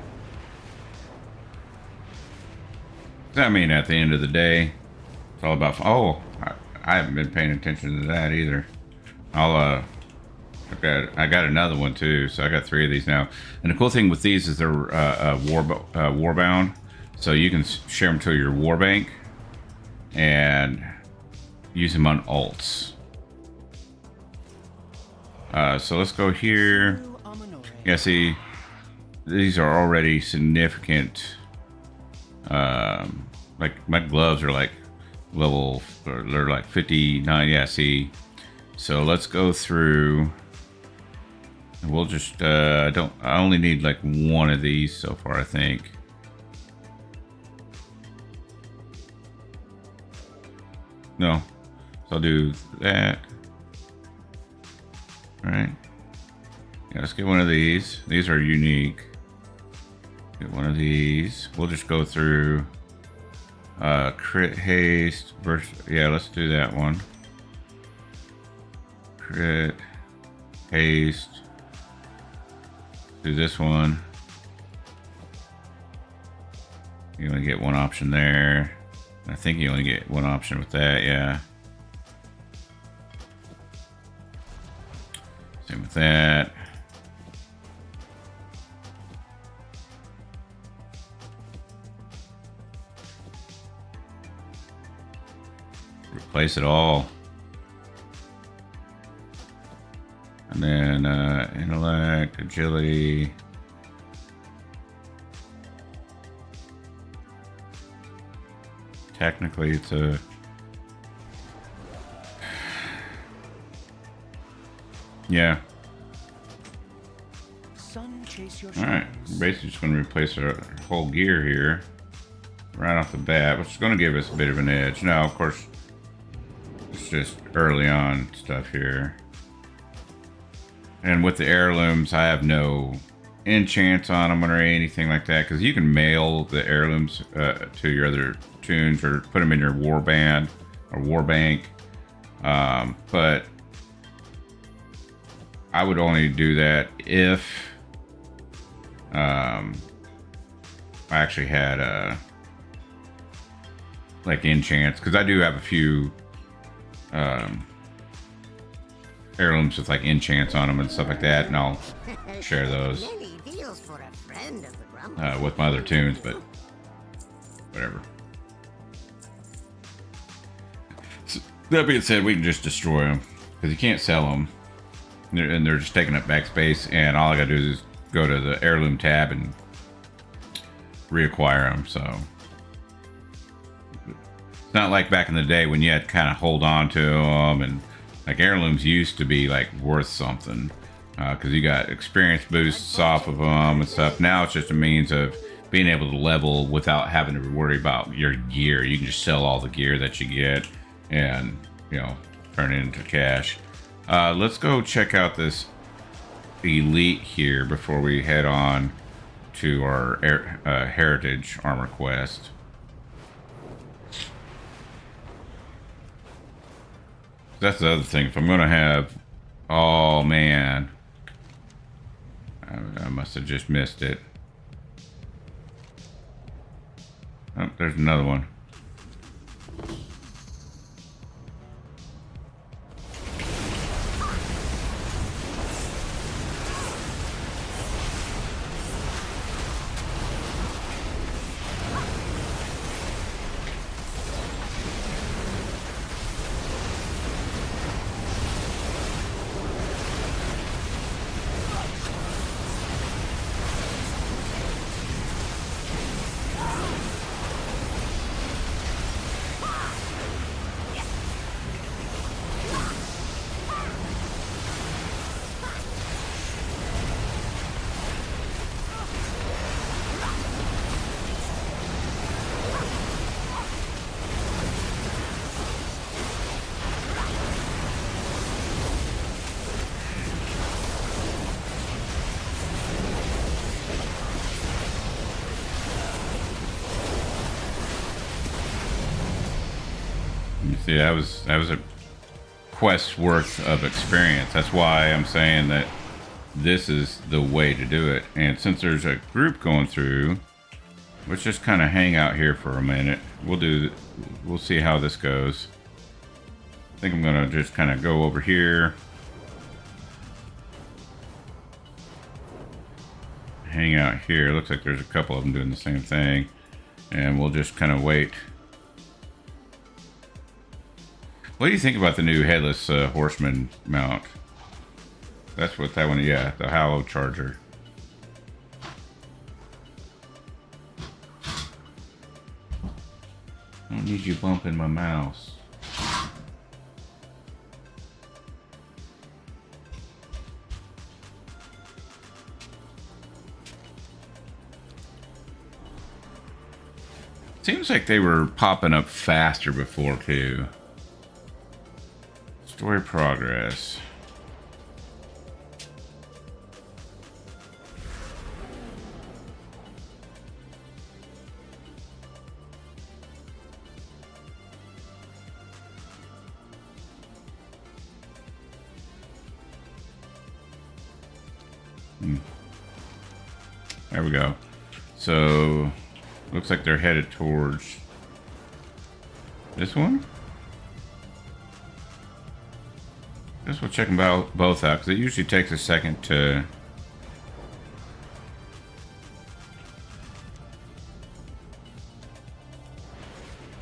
I mean, at the end of the day, it's all about. Oh, I haven't been paying attention to that either. I got another one too, so I got 3 of these now. And the cool thing with these is they're warbound, so you can share them to your war bank and use them on alts. So let's go here. Yeah, see, these are already significant. Like my gloves are like level, or they're like 59. Yeah, see. So let's go through. And we'll just I only need like 1 of these so far, I think. No, so I'll do that. All right. Yeah, let's get 1 of these. These are unique. Get 1 of these. We'll just go through crit haste versus, yeah, let's do that one. Crit haste. Do this one. You only get 1 option there. I think you only get 1 option with that, yeah. Same with that. Replace it all. And then intellect, agility. Technically it's a yeah. Alright, basically just going to replace our whole gear here right off the bat, which is going to give us a bit of an edge. Now, of course, it's just early on stuff here. And with the heirlooms, I have no enchants on them or anything like that, because you can mail the heirlooms to your other tunes or put them in your war band or war bank. But I would only do that if I actually had like enchants, because I do have a few heirlooms with like enchants on them and stuff like that, and I'll share those with my other tunes, but whatever. So, that being said, we can just destroy them because you can't sell them, and they're just taking up backspace, and all I gotta do is go to the heirloom tab and reacquire them. So it's not like back in the day when you had to kind of hold on to them, and like heirlooms used to be like worth something because you got experience boosts off of them and stuff. Now it's just a means of being able to level without having to worry about your gear. You can just sell all the gear that you get and, you know, turn it into cash. Let's go check out this elite here before we head on to our heritage armor quest. That's the other thing. If I'm gonna have, oh man, I must have just missed it. Oh, there's another one. You see, that was a quest worth of experience. That's why I'm saying that this is the way to do it. And since there's a group going through, let's just kind of hang out here for a minute. We'll see how this goes. I think I'm gonna just kind of go over here, hang out here. Looks like there's a couple of them doing the same thing, and we'll just kind of wait. What do you think about the new headless horseman mount? That's what that one, yeah, the Hollow Charger. I don't need you bumping my mouse. Seems like they were popping up faster before too. Story progress. There we go. So, looks like they're headed towards this one. Guess we'll check them both out, because it usually takes a second to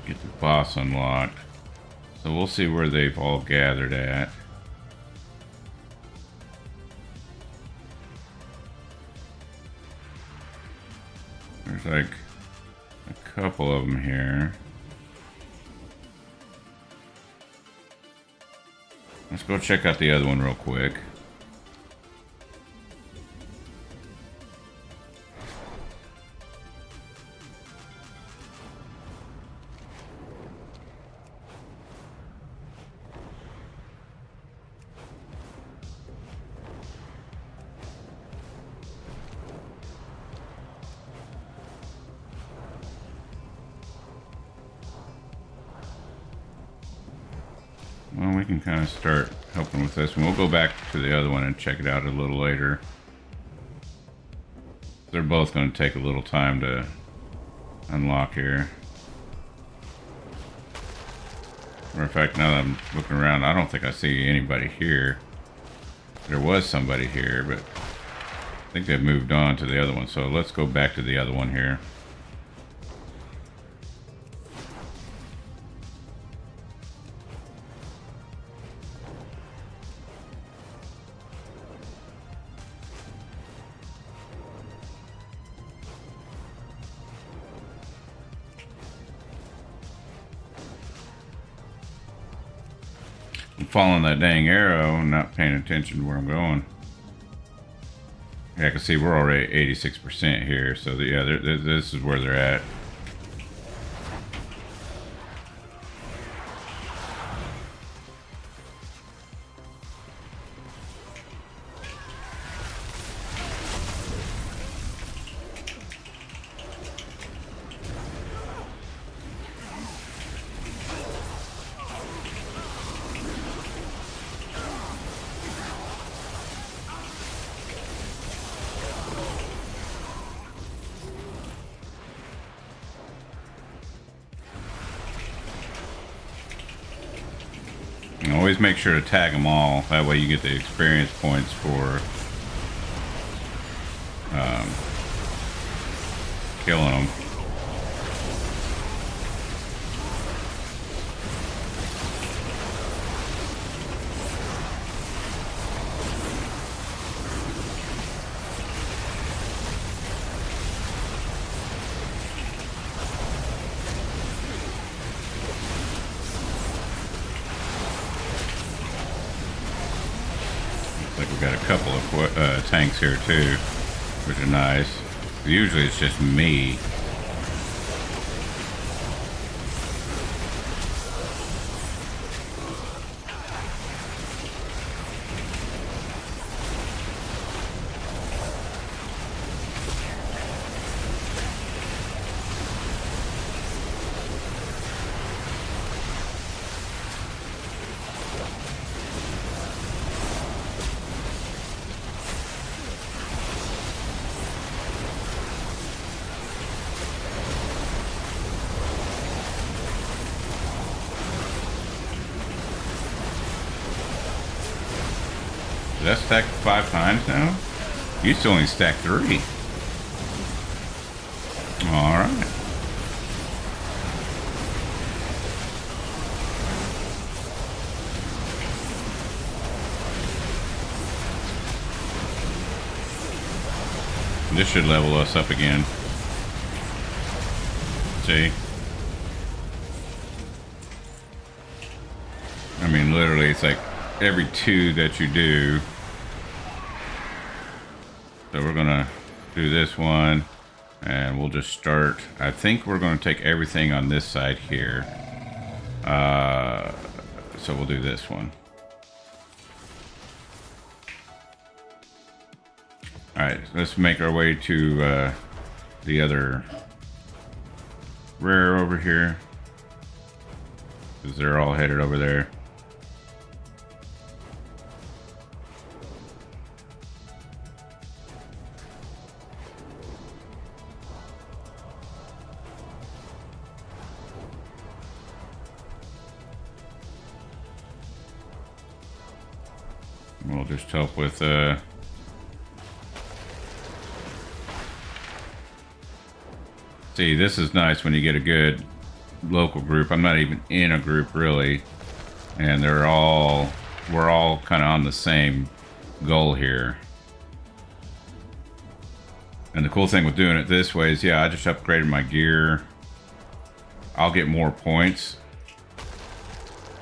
get the boss unlocked. So we'll see where they've all gathered at. There's like a couple of them here. Let's go check out the other one real quick. Well, we can kind of start helping with this one. We'll go back to the other one and check it out a little later. They're both going to take a little time to unlock here. Matter of fact, now that I'm looking around, I don't think I see anybody here. There was somebody here, but I think they've moved on to the other one. So let's go back to the other one here. I'm following that dang arrow and not paying attention to where I'm going. Yeah, I can see we're already 86% here, so yeah, this is where they're at. And always make sure to tag them all. That way you get the experience points for killing them. Like we got a couple of tanks here too, which are nice. Usually it's just me. Did I stack 5 times now? Used to only stack 3. Alright. This should level us up again. See? I mean, literally, it's like every 2 that you do. So we're gonna do this one, and we'll just start. I think we're gonna take everything on this side here. So we'll do this one. All right, let's make our way to the other rare over here, because they're all headed over there. We'll just help with see, this is nice when you get a good local group. I'm not even in a group really, and we're all kind of on the same goal here. And the cool thing with doing it this way is, yeah, I just upgraded my gear. I'll get more points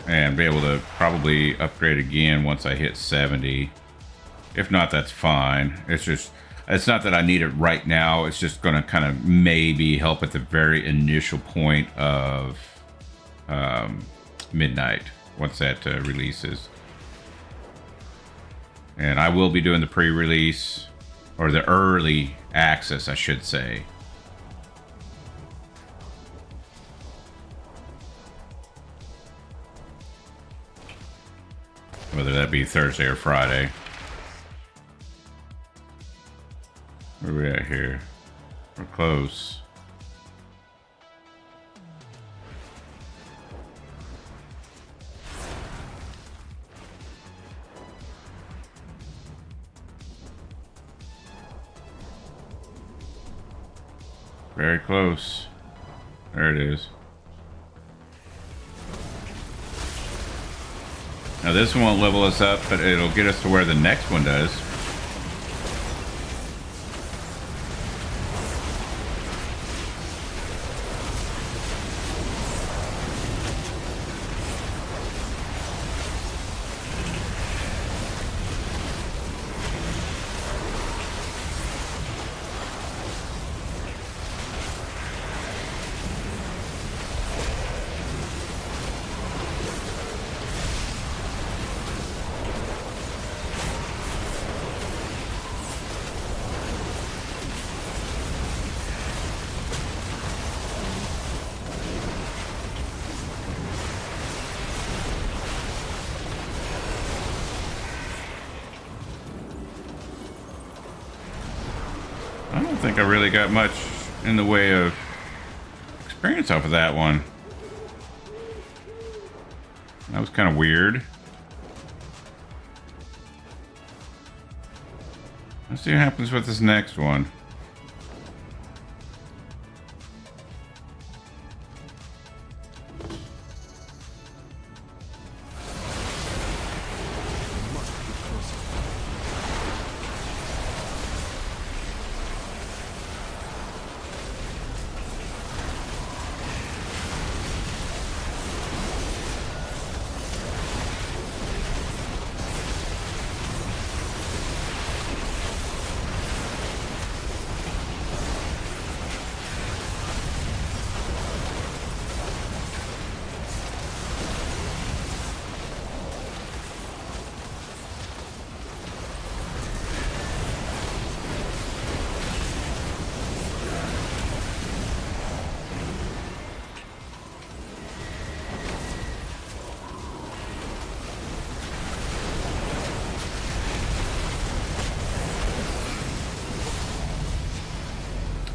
and be able to probably upgrade again once I hit 70. If not, that's fine. It's not that I need it right now. It's just going to kind of maybe help at the very initial point of midnight, once that releases. And I will be doing the pre-release, or the early access, I should say. Whether that be Thursday or Friday. Where are we at here? We're close. Very close. There it is. Now this one won't level us up, but it'll get us to where the next one does. I don't think I really got much in the way of experience off of that one. That was kind of weird. Let's see what happens with this next one.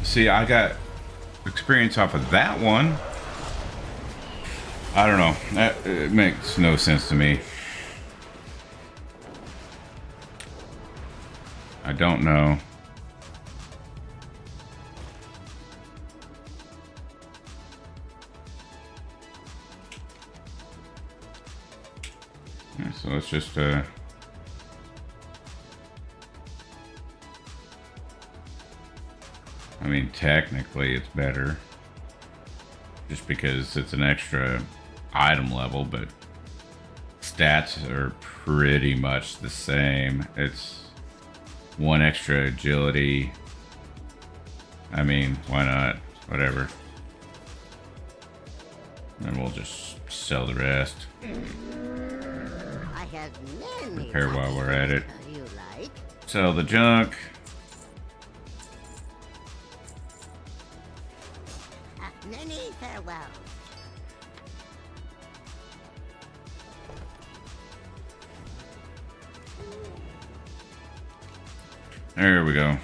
See, I got experience off of that one. I don't know. It makes no sense to me. I don't know. Yeah, so let's just I mean, technically it's better just because it's an extra item level, but stats are pretty much the same. It's one extra agility. I mean, why not? Whatever. And we'll just sell the rest. I have many Repair while we're at it. you like. Sell the junk. Many farewells. There we go.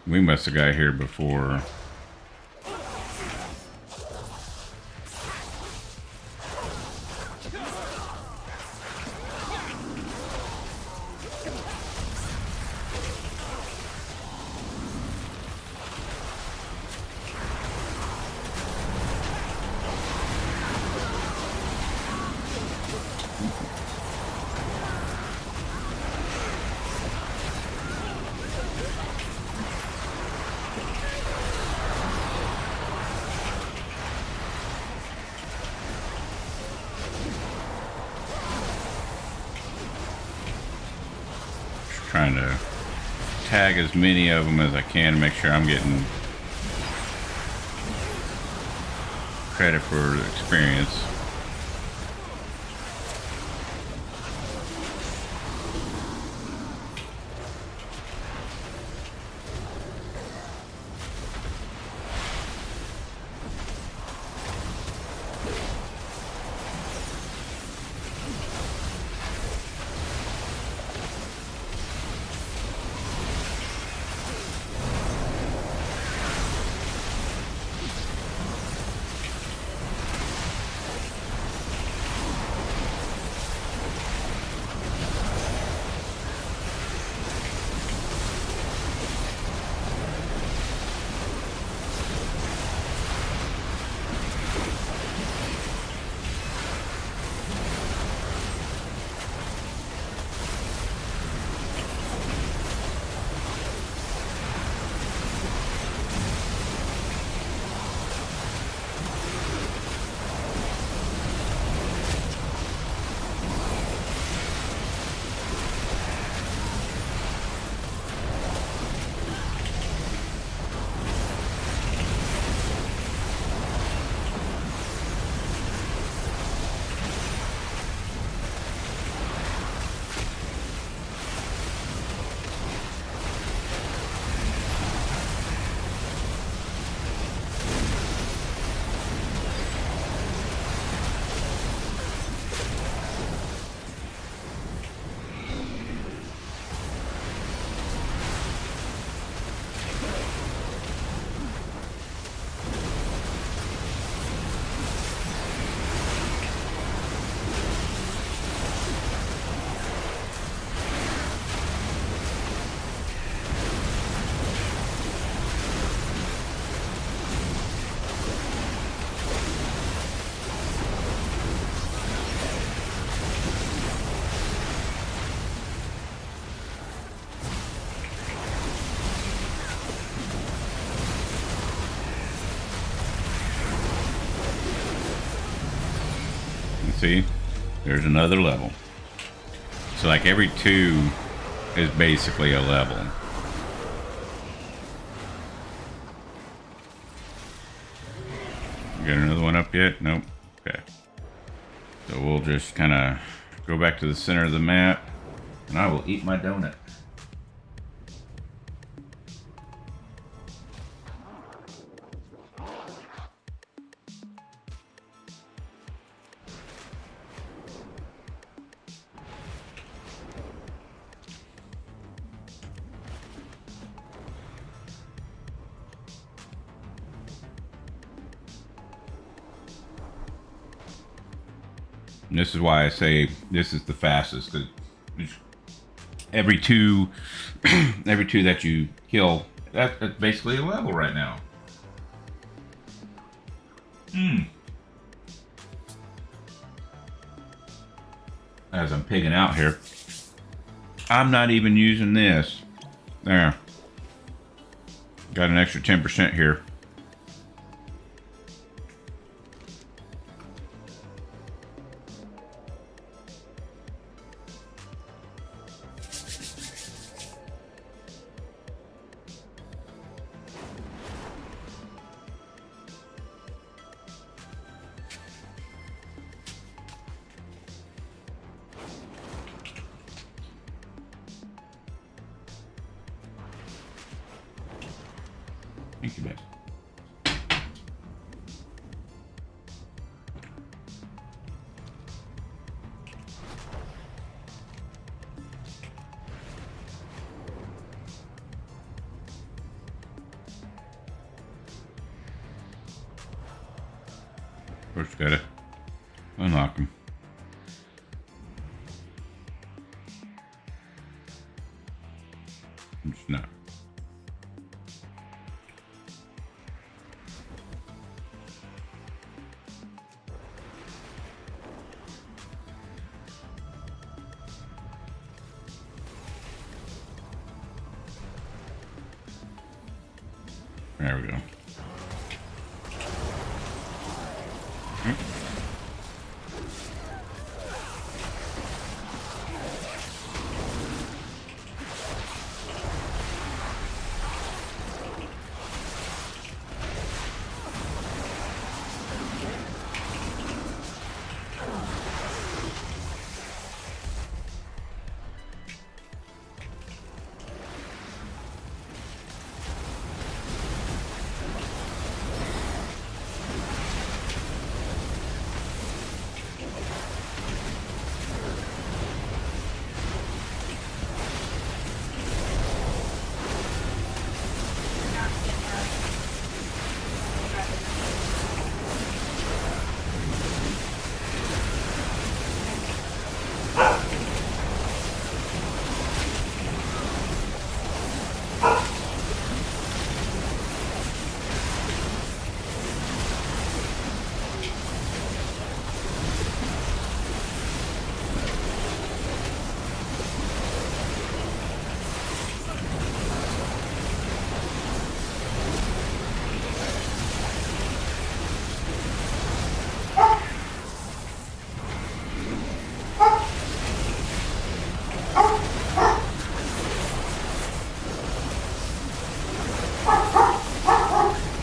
We must have got here before. Trying to tag as many of them as I can to make sure I'm getting credit for the experience. See, there's another level. So like every 2 is basically a level. Get another one up yet? Nope. Okay. So we'll just kind of go back to the center of the map, and I will eat my donut. And this is why I say this is the fastest. Cause every 2, every 2 that you kill, that's basically a level right now. As I'm pigging out here, I'm not even using this. There. Got an extra 10% here. Thank you, babe. First, gotta unlock them. I'm just not. There we go.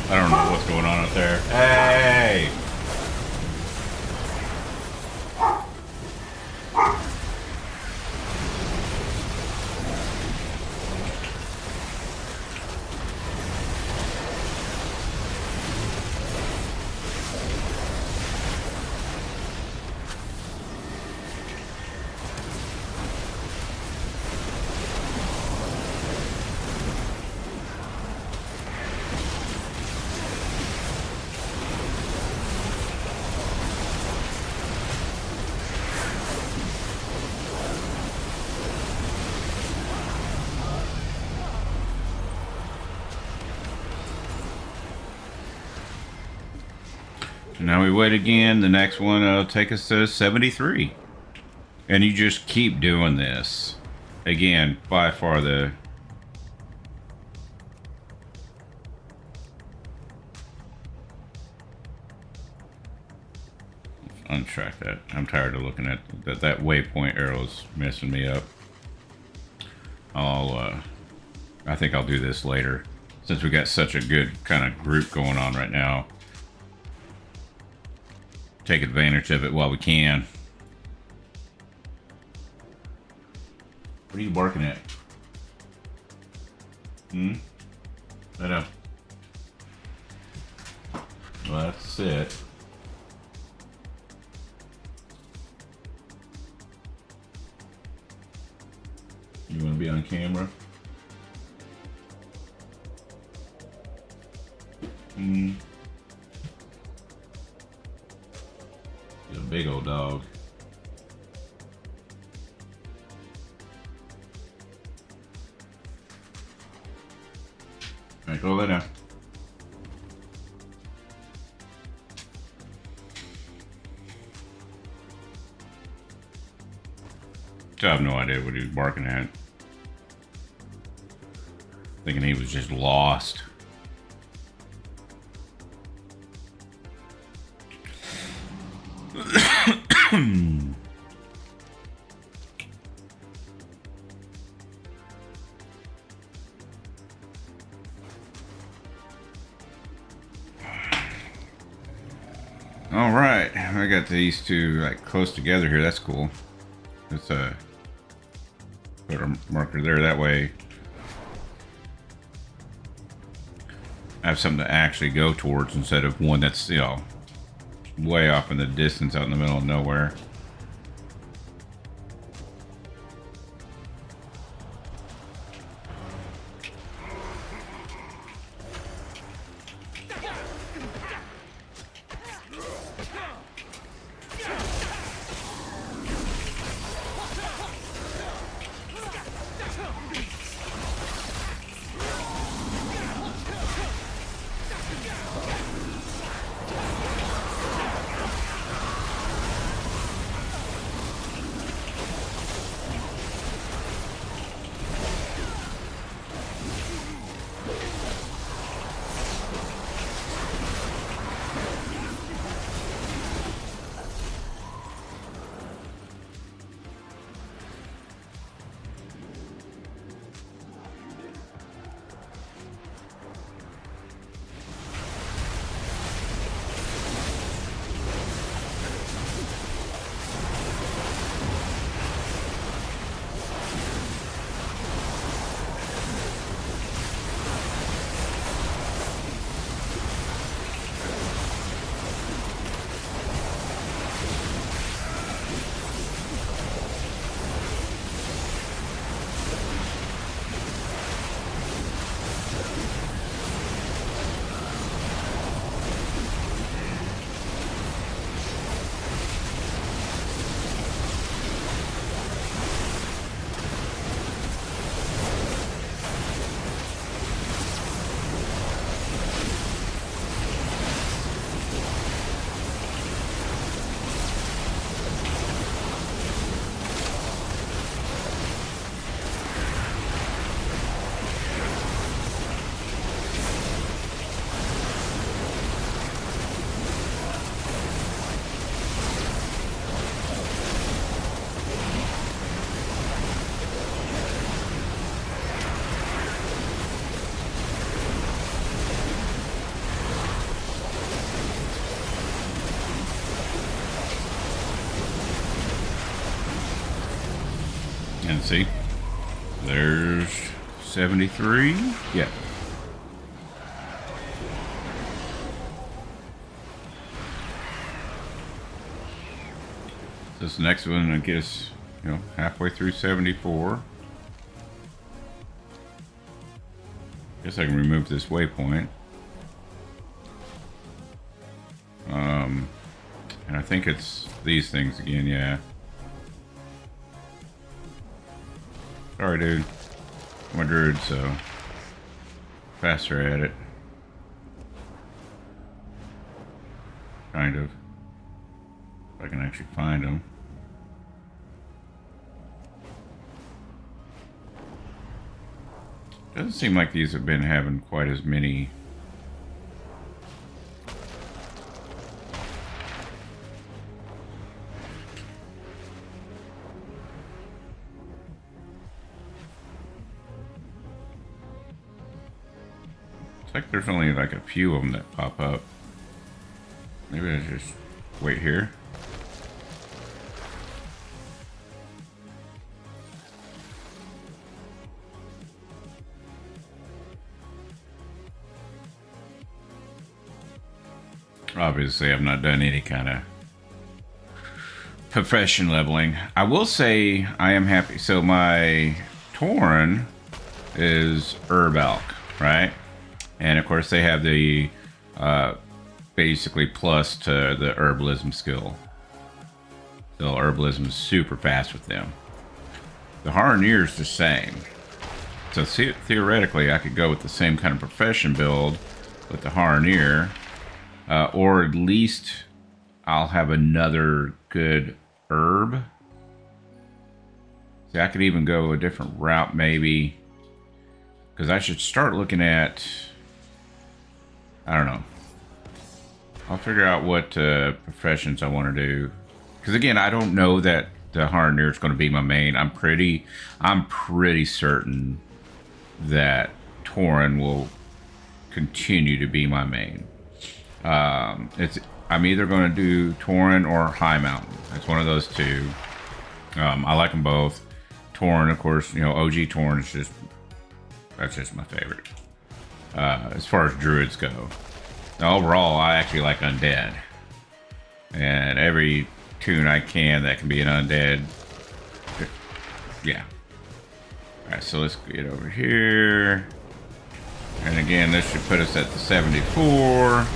I don't know what's going on up there. Hey! Now we wait again. The next one will take us to 73. And you just keep doing this. Again, by far the... Let's track that. I'm tired of looking at that. That waypoint arrow's messing me up. I think I'll do this later, since we got such a good kind of group going on right now. Take advantage of it while we can. What are you barking at? I know. Well, that's it. You want to be on camera? He's a big old dog. Alright, go lay down. I have no idea what he was barking at. Thinking he was just lost. All right, I got these two like close together here. That's cool. Let's put a marker there. That way, I have something to actually go towards instead of one that's, you know, way off in the distance out in the middle of nowhere. And see, there's 73. Yeah. This next one, I guess, you know, halfway through 74. Guess I can remove this waypoint. And I think it's these things again, yeah. Sorry, dude. I'm a druid, so faster at it. Kind of. If I can actually find them. Doesn't seem like these have been having quite as many. like there's only like a few of them that pop up. Maybe I just wait here. Obviously, I've not done any kind of profession leveling. I will say I am happy. So my Tauren is Herb Elk, right? And of course they have the basically plus to the herbalism skill. So herbalism is super fast with them. The Harneer is the same. So theoretically I could go with the same kind of profession build with the Harneer, or at least I'll have another good herb. See, I could even go a different route maybe, because I should start looking at, I don't know. I'll figure out what professions I want to do. Because again, I don't know that the Harneer is going to be my main. I'm pretty certain that Tauren will continue to be my main. I'm either going to do Tauren or High Mountain. It's one of those two. I like them both. Tauren, of course, you know, OG Tauren is that's just my favorite. As far as druids go. Now, overall, I actually like undead. And every tune I can that can be an undead. Yeah. Alright, so let's get over here. And again, this should put us at the 74.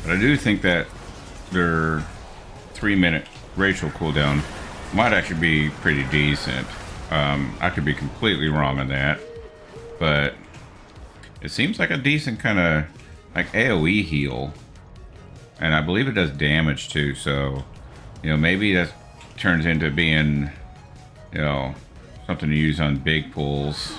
But I do think that their 3-minute racial cooldown might actually be pretty decent. I could be completely wrong on that, but it seems like a decent kind of like AoE heal, and I believe it does damage too. So, you know, maybe that turns into being, you know, something to use on big pulls.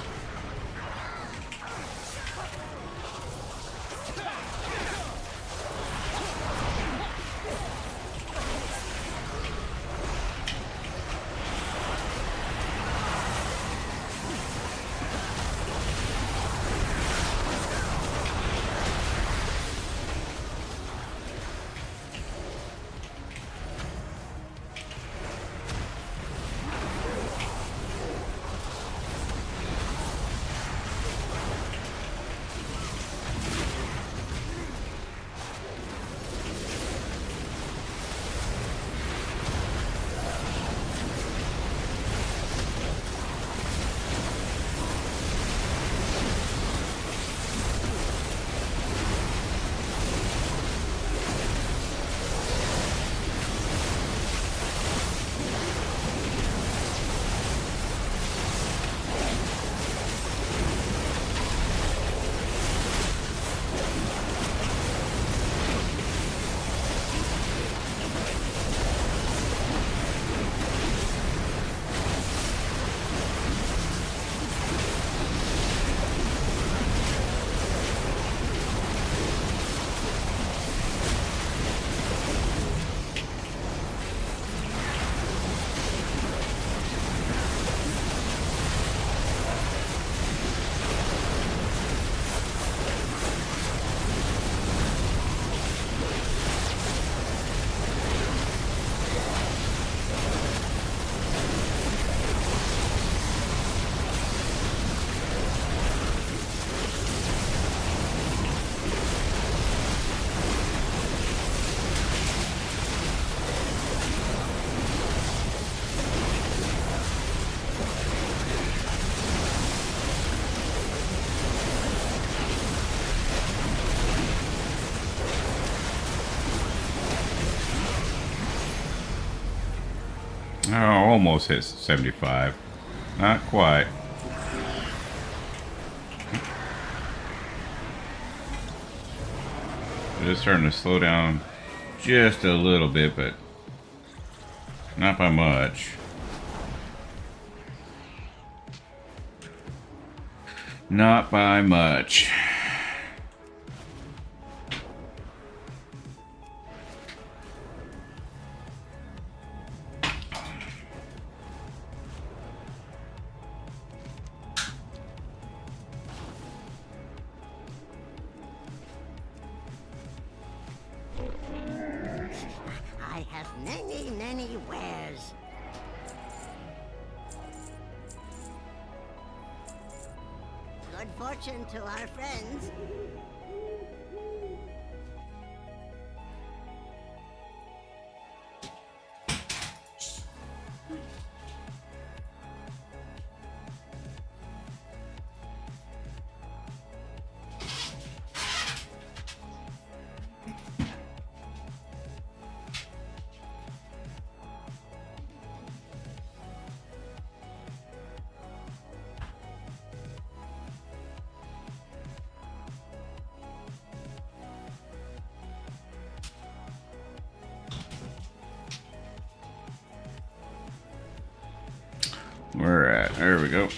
Oh, almost hit 75. Not quite. Just starting to slow down just a little bit, but not by much. Not by much. I have many wares. Good fortune to our friends. We're at, there we go.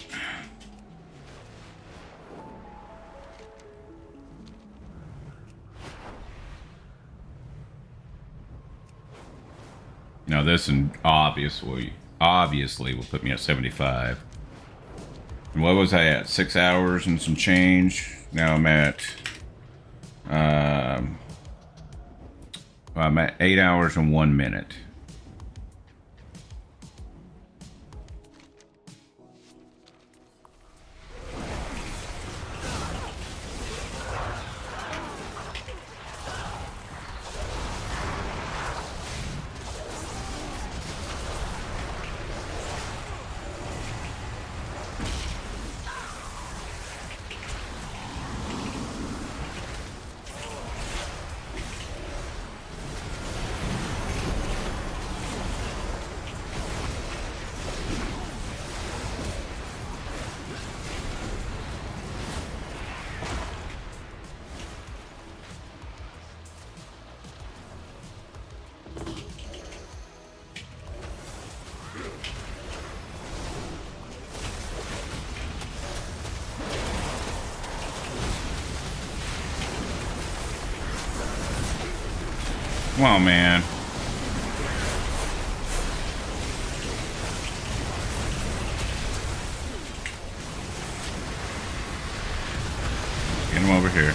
Now this one obviously will put me at 75. And what was I at? 6 hours and some change. Now I'm at 8 hours and 1 minute. Come on, man. Get him over here.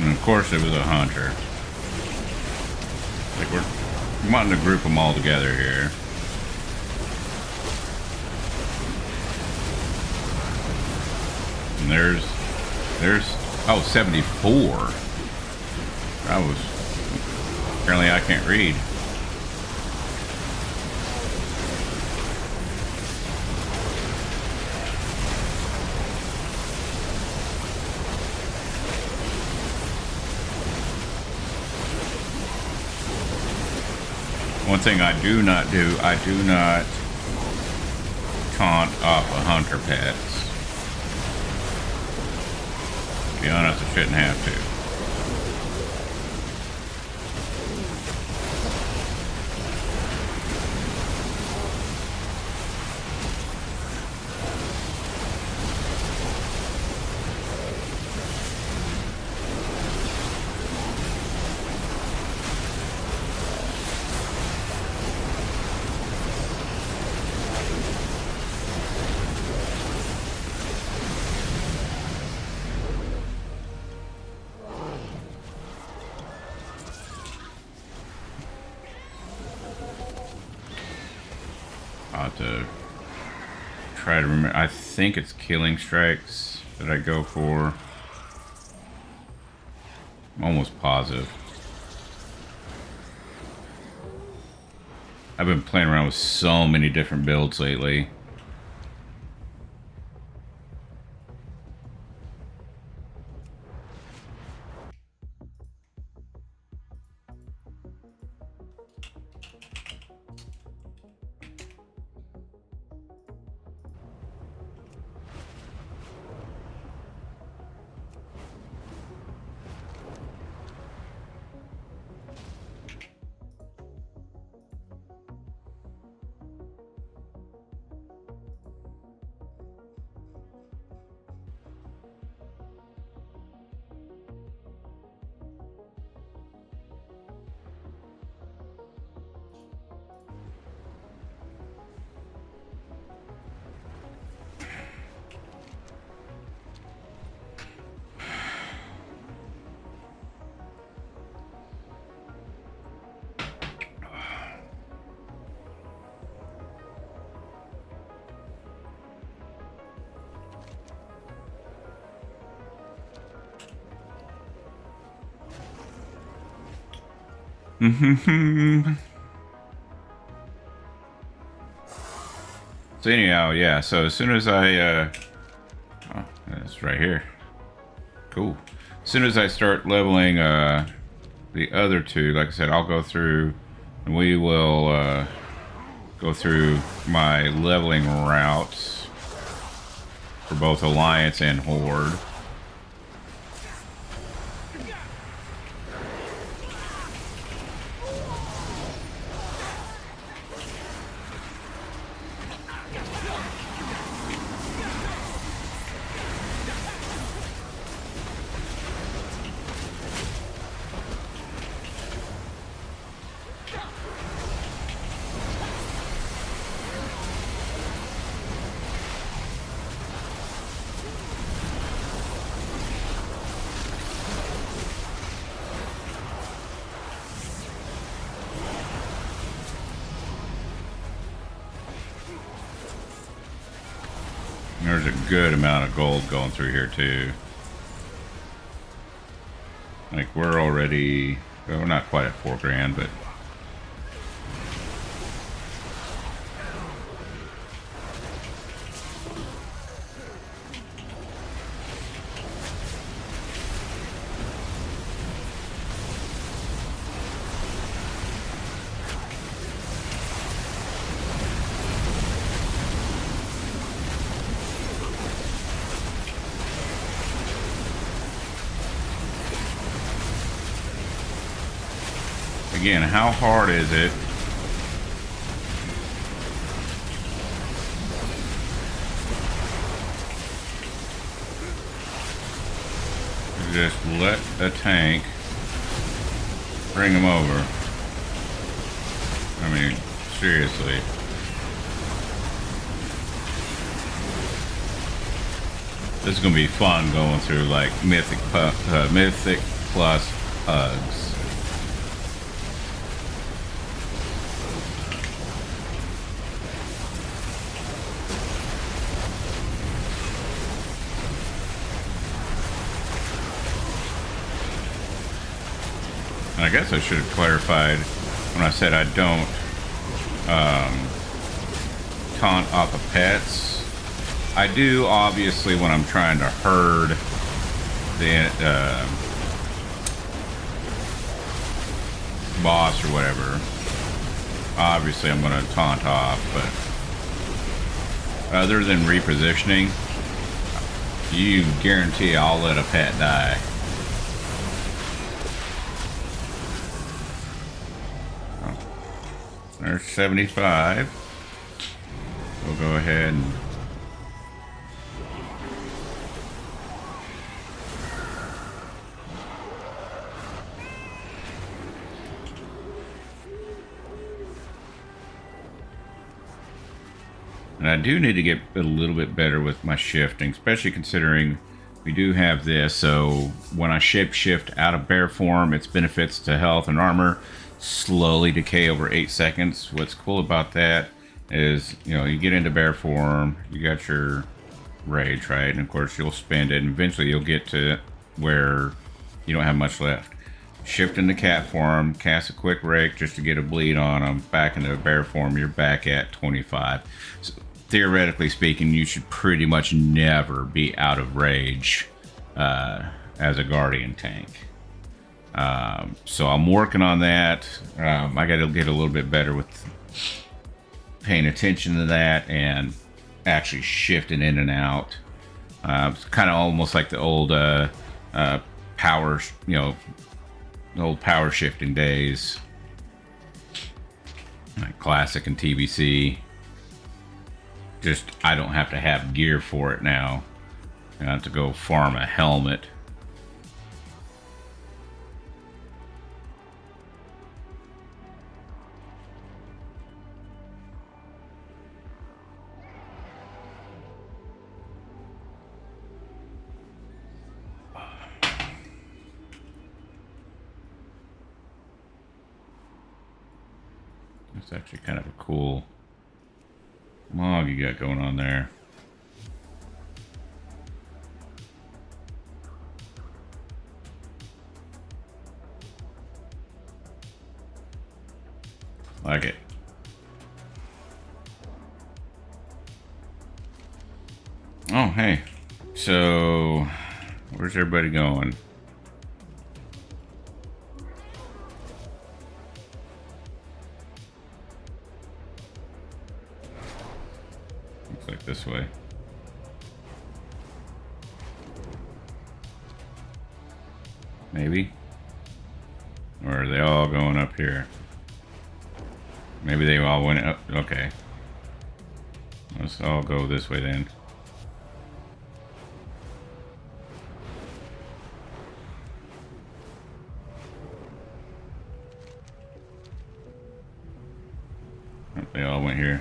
And of course it was a hunter. Like we're wanting to group them all together here. And there's oh, 74. Apparently I can't read. One thing I do not do, I do not taunt off of hunter pets. To be honest, I shouldn't have to. I'll have to try to remember. I think it's killing strikes that I go for. I'm almost positive. I've been playing around with so many different builds lately. So anyhow, yeah. So as soon as I, oh, it's right here. Cool. As soon as I start leveling the other two, like I said, I'll go through and we will go through my leveling routes for both Alliance and Horde. There's a good amount of gold going through here too. Like we're already, well, we're not quite at 4 grand, but again, how hard is it to just let a tank bring him over? I mean, seriously. This is gonna be fun going through like Mythic plus Pugs. I guess I should have clarified when I said I don't taunt off of pets. I do, obviously, when I'm trying to herd the boss or whatever. Obviously, I'm going to taunt off, but other than repositioning, you guarantee I'll let a pet die. There's 75. We'll go ahead and I do need to get a little bit better with my shifting, especially considering we do have this. So when I shape shift out of bear form, its benefits to health and armor slowly decay over 8 seconds. What's cool about that is, you know, you get into bear form, you got your rage, right? And of course you'll spend it, and eventually you'll get to where you don't have much left. Shift into cat form, cast a quick rake just to get a bleed on them. Back into bear form, you're back at 25. So theoretically speaking, you should pretty much never be out of rage as a guardian tank. So I'm working on that. I got to get a little bit better with paying attention to that and actually shifting in and out. It's kind of almost like the old power, you know, the old power shifting days, like Classic and TBC. Just I don't have to have gear for it now. I have to go farm a helmet. It's actually kind of a cool log you got going on there. Like it. Oh, hey. So, where's everybody going? Looks like this way. Maybe. Or are they all going up here? Maybe they all went up. Okay. Let's all go this way then. They all went here.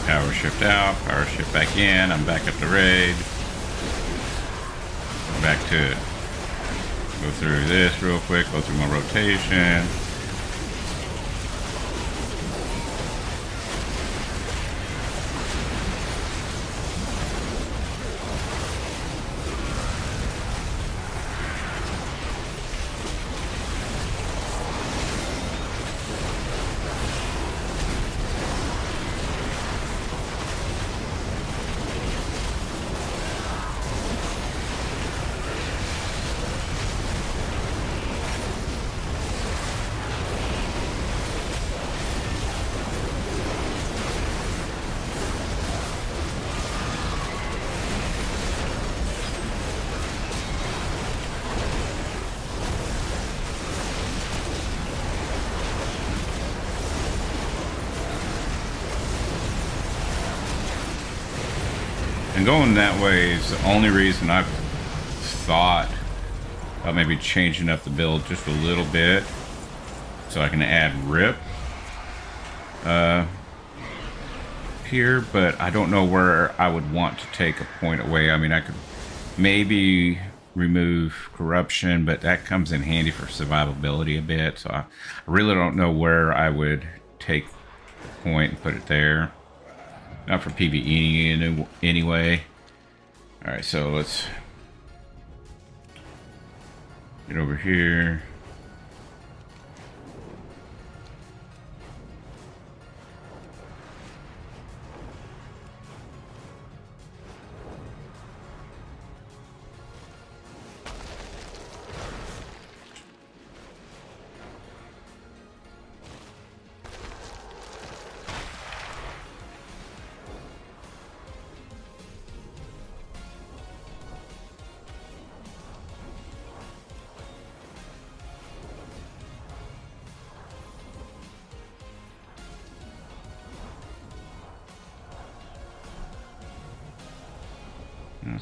Power shift out, power shift back in. I'm back at the raid. Back to it. Go through this real quick, go through my rotation. And going that way is the only reason I've thought about maybe changing up the build just a little bit so I can add rip here, but I don't know where I would want to take a point away. I mean, I could maybe remove corruption, but that comes in handy for survivability a bit, so I really don't know where I would take a point and put it there. Not for PvE anyway. Alright, so let's get over here.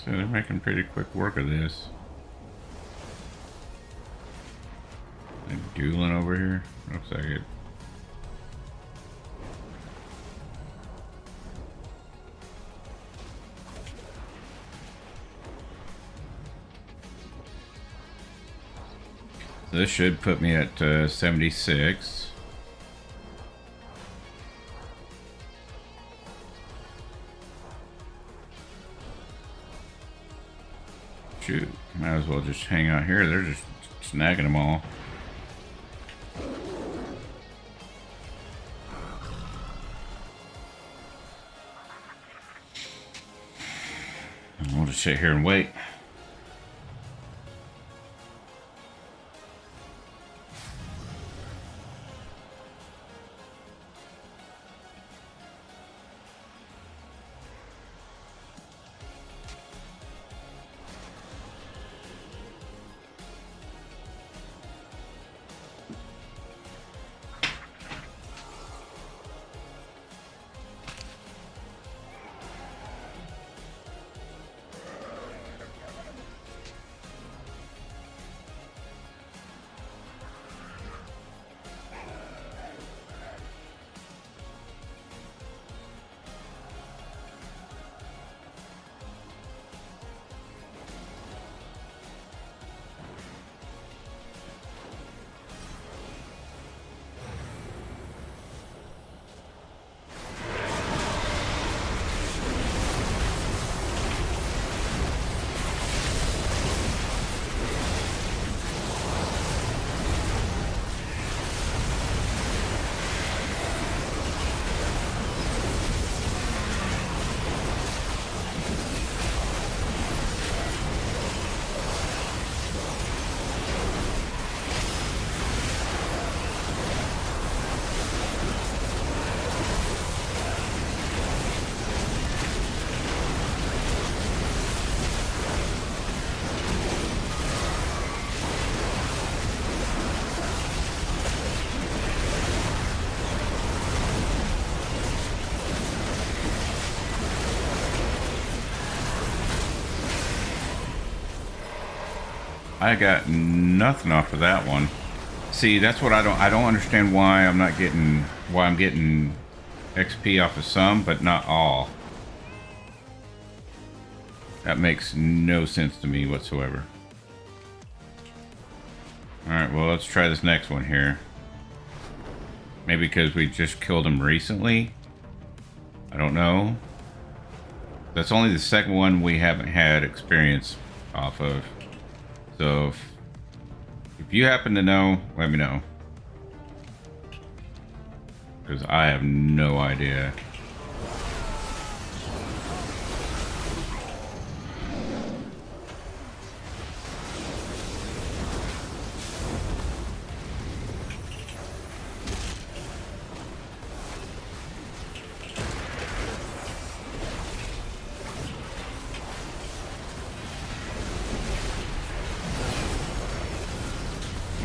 So they're making pretty quick work of this. They're dueling over here. Looks like it. This should put me at 76. Shoot, might as well just hang out here. They're just snagging them all. We'll just sit here and wait. I got nothing off of that one. See, that's what I don't understand why I'm getting XP off of some, but not all. That makes no sense to me whatsoever. Alright, well, let's try this next one here. Maybe because we just killed him recently? I don't know. That's only the second one we haven't had experience off of. So, if you happen to know, let me know. Because I have no idea.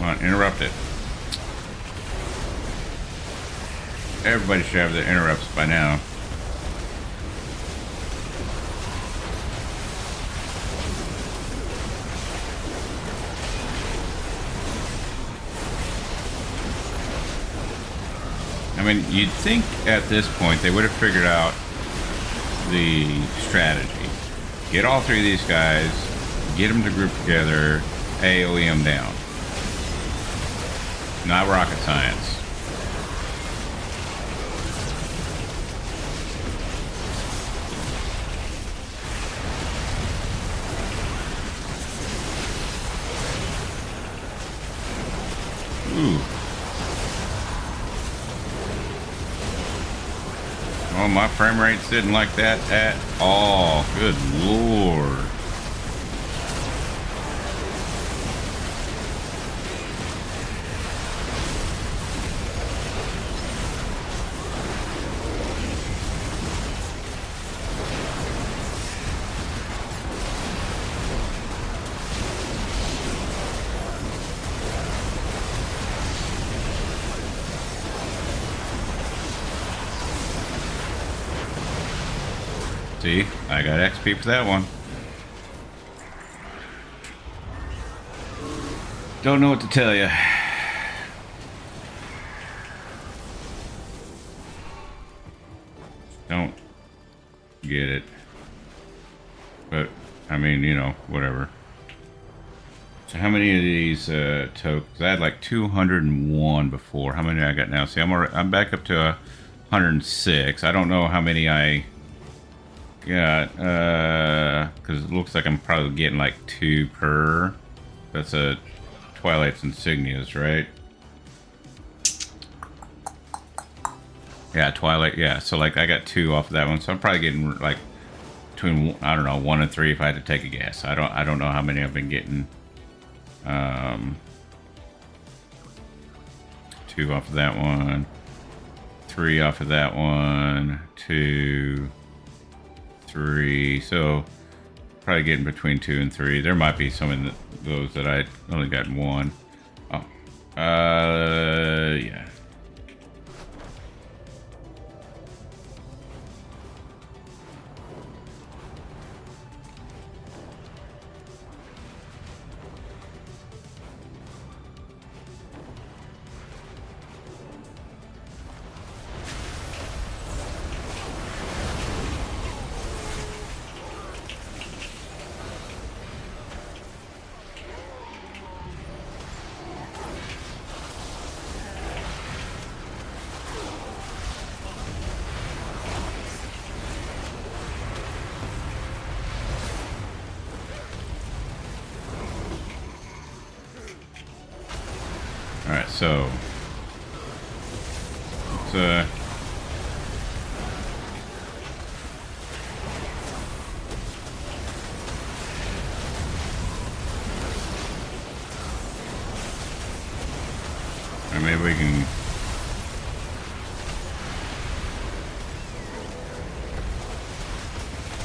Come on, interrupt it. Everybody should have their interrupts by now. I mean, you'd think at this point they would have figured out the strategy. Get all three of these guys, get them to group together, AoE them down. Not rocket science. Ooh. Oh, my frame rate's didn't like that at all. Good lord. See, I got XP for that one. Don't know what to tell you. Don't get it. But, I mean, you know, whatever. So how many of these tokens? I had like 201 before. How many I got now? See, I'm back up to 106. I don't know how many I got, because it looks like I'm probably getting like 2 per. That's a Twilight's Insignias, right? Yeah, Twilight, yeah. So like I got 2 off of that one, so I'm probably getting like between, I don't know, 1 and 3 if I had to take a guess. I don't know how many I've been getting. 2 off of that one, 3 off of that one, 2, 3. So probably getting between 2 and 3. There might be some in those that I only got 1. Oh, yeah. Alright, so let's or maybe we can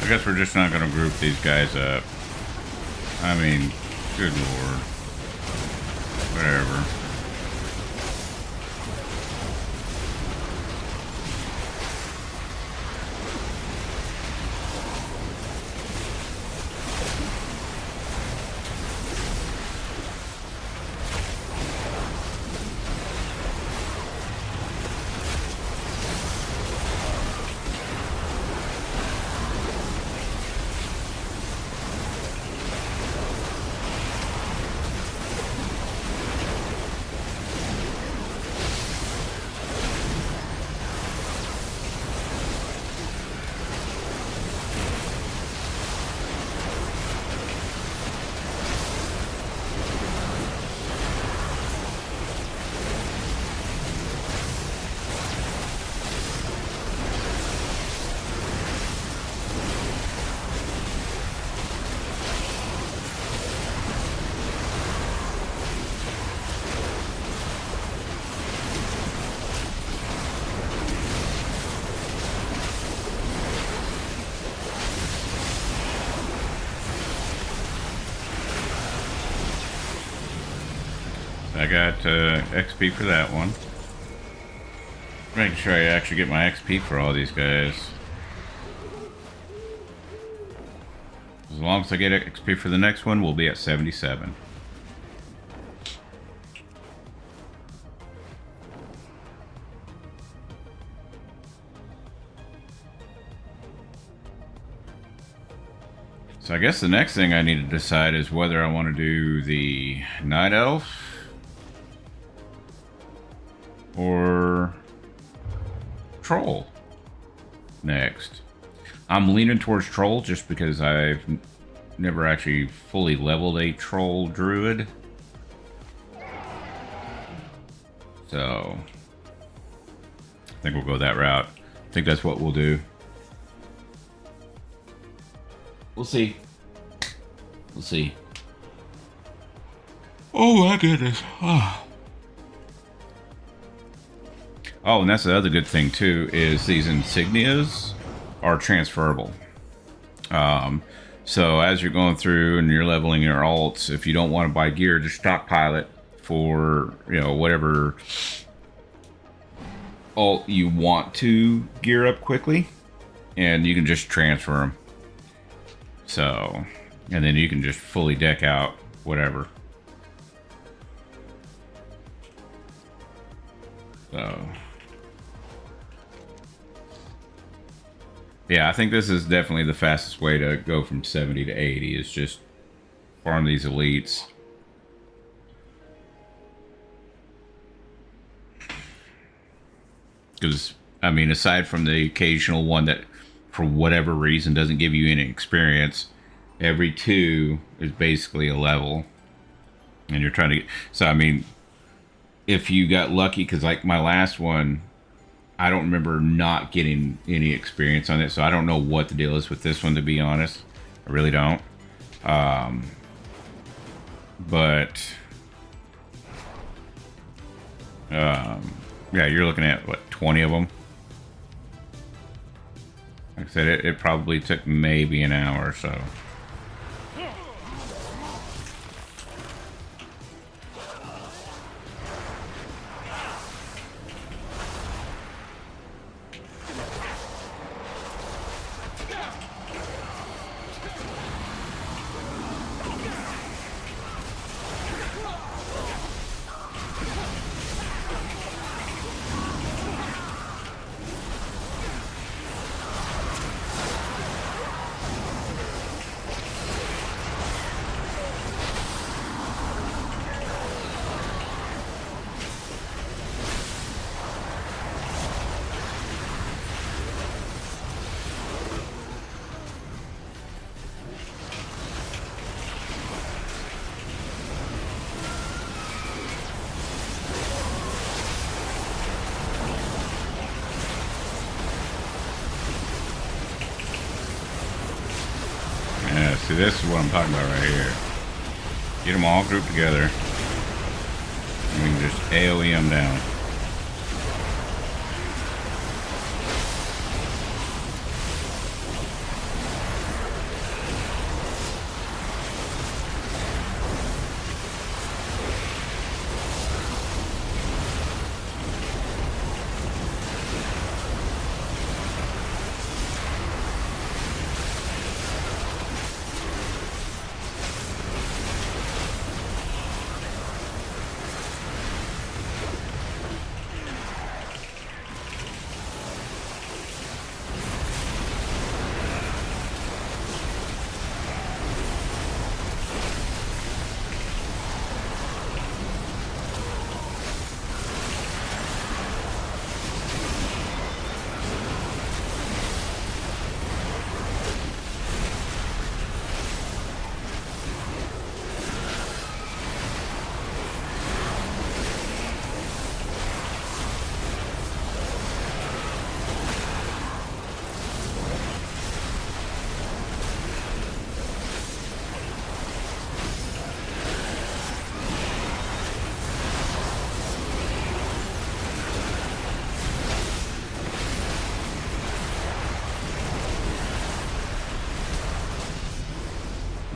I guess we're just not gonna group these guys up. I mean, good lord. Whatever. I got XP for that one. Making sure I actually get my XP for all these guys. As long as I get XP for the next one, we'll be at 77. So I guess the next thing I need to decide is whether I want to do the Night Elf or Troll next. I'm leaning towards Troll just because I've never actually fully leveled a Troll Druid. So I think we'll go that route. I think that's what we'll do. We'll see. We'll see. Oh my goodness. Oh, and that's the other good thing too, is these insignias are transferable. So as you're going through and you're leveling your alts, if you don't want to buy gear, just stockpile it for, you know, whatever alt you want to gear up quickly, and you can just transfer them. So, and then you can just fully deck out whatever. So, yeah, I think this is definitely the fastest way to go from 70 to 80 is just farm these elites. Because, I mean, aside from the occasional one that for whatever reason doesn't give you any experience, every 2 is basically a level. And you're trying to get... So, I mean, if you got lucky, because like my last one, I don't remember not getting any experience on it, so I don't know what the deal is with this one, to be honest. I really don't. But yeah, you're looking at what, 20 of them. Like I said, it probably took maybe an hour or so. Yeah, see, this is what I'm talking about right here. Get them all grouped together. And we can just AoE them down.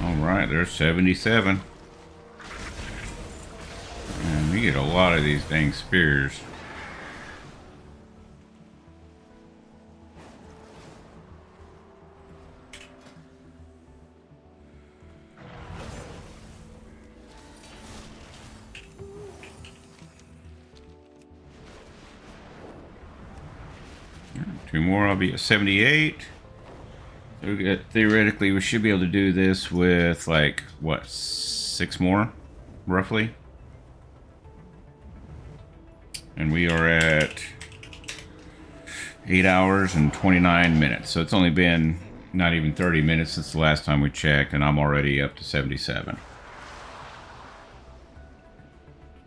Alright, there's 77. And we get a lot of these dang spears. Two more, I'll be at 78. So we got, theoretically, we should be able to do this with, like, what, 6 more, roughly? And we are at 8 hours and 29 minutes. So it's only been not even 30 minutes since the last time we checked, and I'm already up to 77.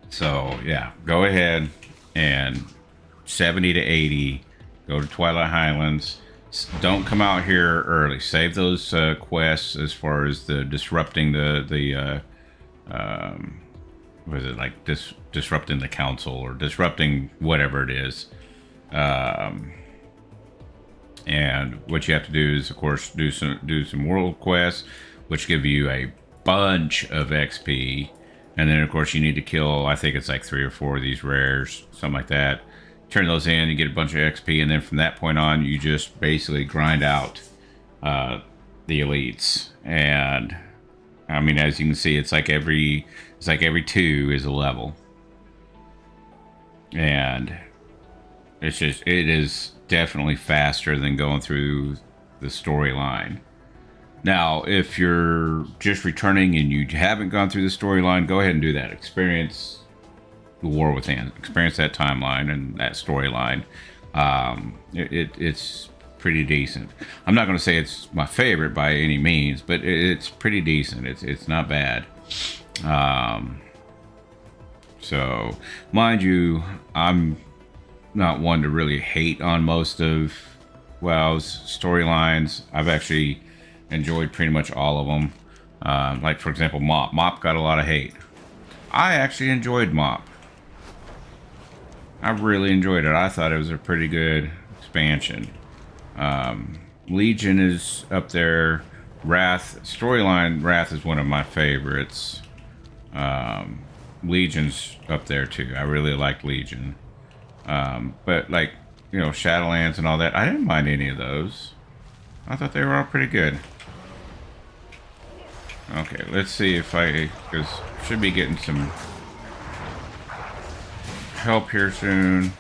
So, yeah, go ahead and 70 to 80, go to Twilight Highlands. Don't come out here early. Save those quests as far as the disrupting the was it like disrupting the council or disrupting whatever it is. And what you have to do is, of course, do some world quests, which give you a bunch of XP. And then, of course, you need to kill, I think it's like 3 or 4 of these rares, something like that. Turn those in, you get a bunch of XP, and then from that point on, you just basically grind out the elites. And I mean, as you can see, it's like every 2 is a level, and it is definitely faster than going through the storyline. Now, if you're just returning and you haven't gone through the storyline, go ahead and do that. Experience the War Within. Experience that timeline and that storyline. It's pretty decent. I'm not going to say it's my favorite by any means, but it's pretty decent. It's not bad. So, mind you, I'm not one to really hate on most of WoW's storylines. I've actually enjoyed pretty much all of them. Like, for example, Mop. Mop got a lot of hate. I actually enjoyed Mop. I really enjoyed it. I thought it was a pretty good expansion. Legion is up there. Wrath, storyline Wrath is one of my favorites. Legion's up there too. I really like Legion. But like, you know, Shadowlands and all that, I didn't mind any of those. I thought they were all pretty good. Okay, let's see if because should be getting some help here soon.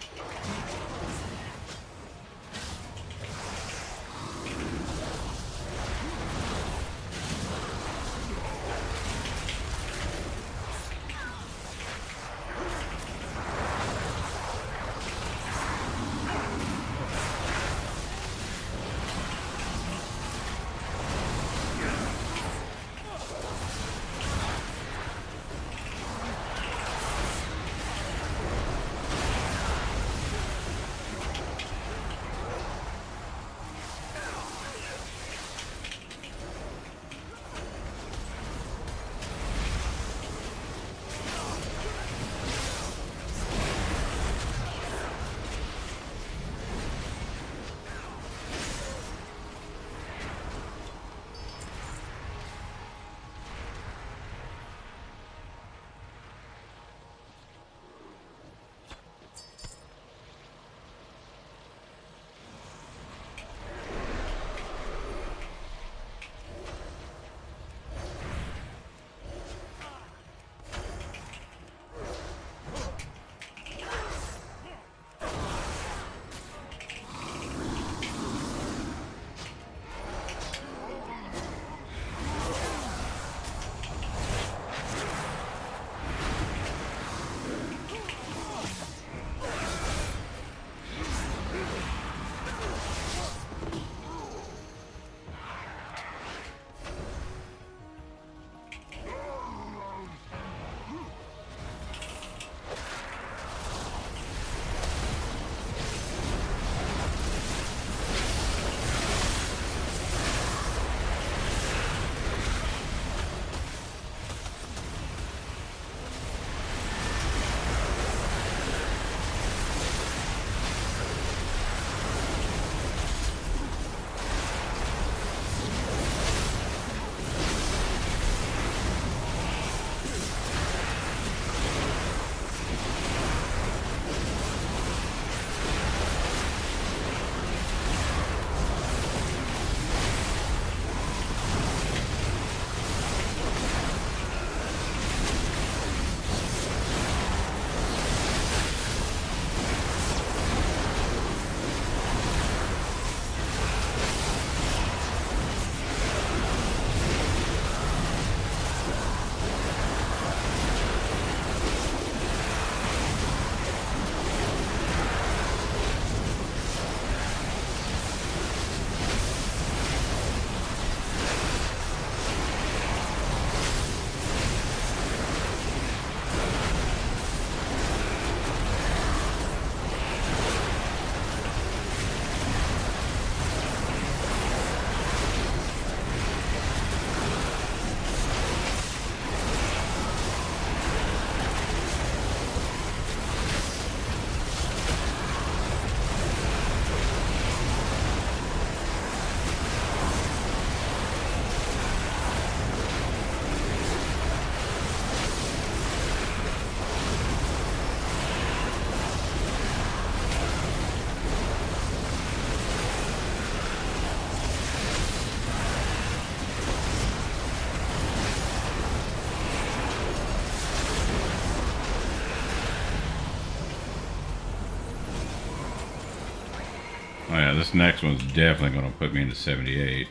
Oh yeah, this next one's definitely going to put me into 78.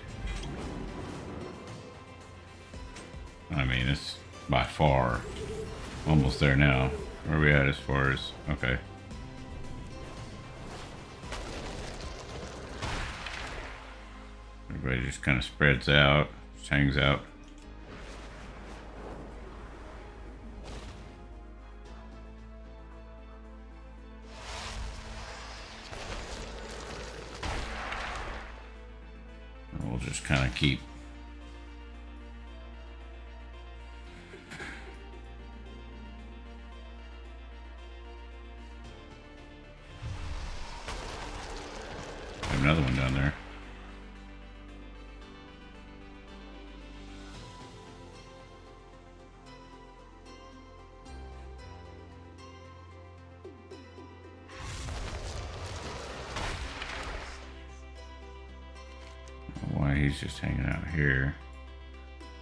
I mean, it's by far almost there now. Where are we at as far as... Okay. Everybody just kind of spreads out, just hangs out. we'll just kind of keep. Another one down there. Why he's just hanging out here.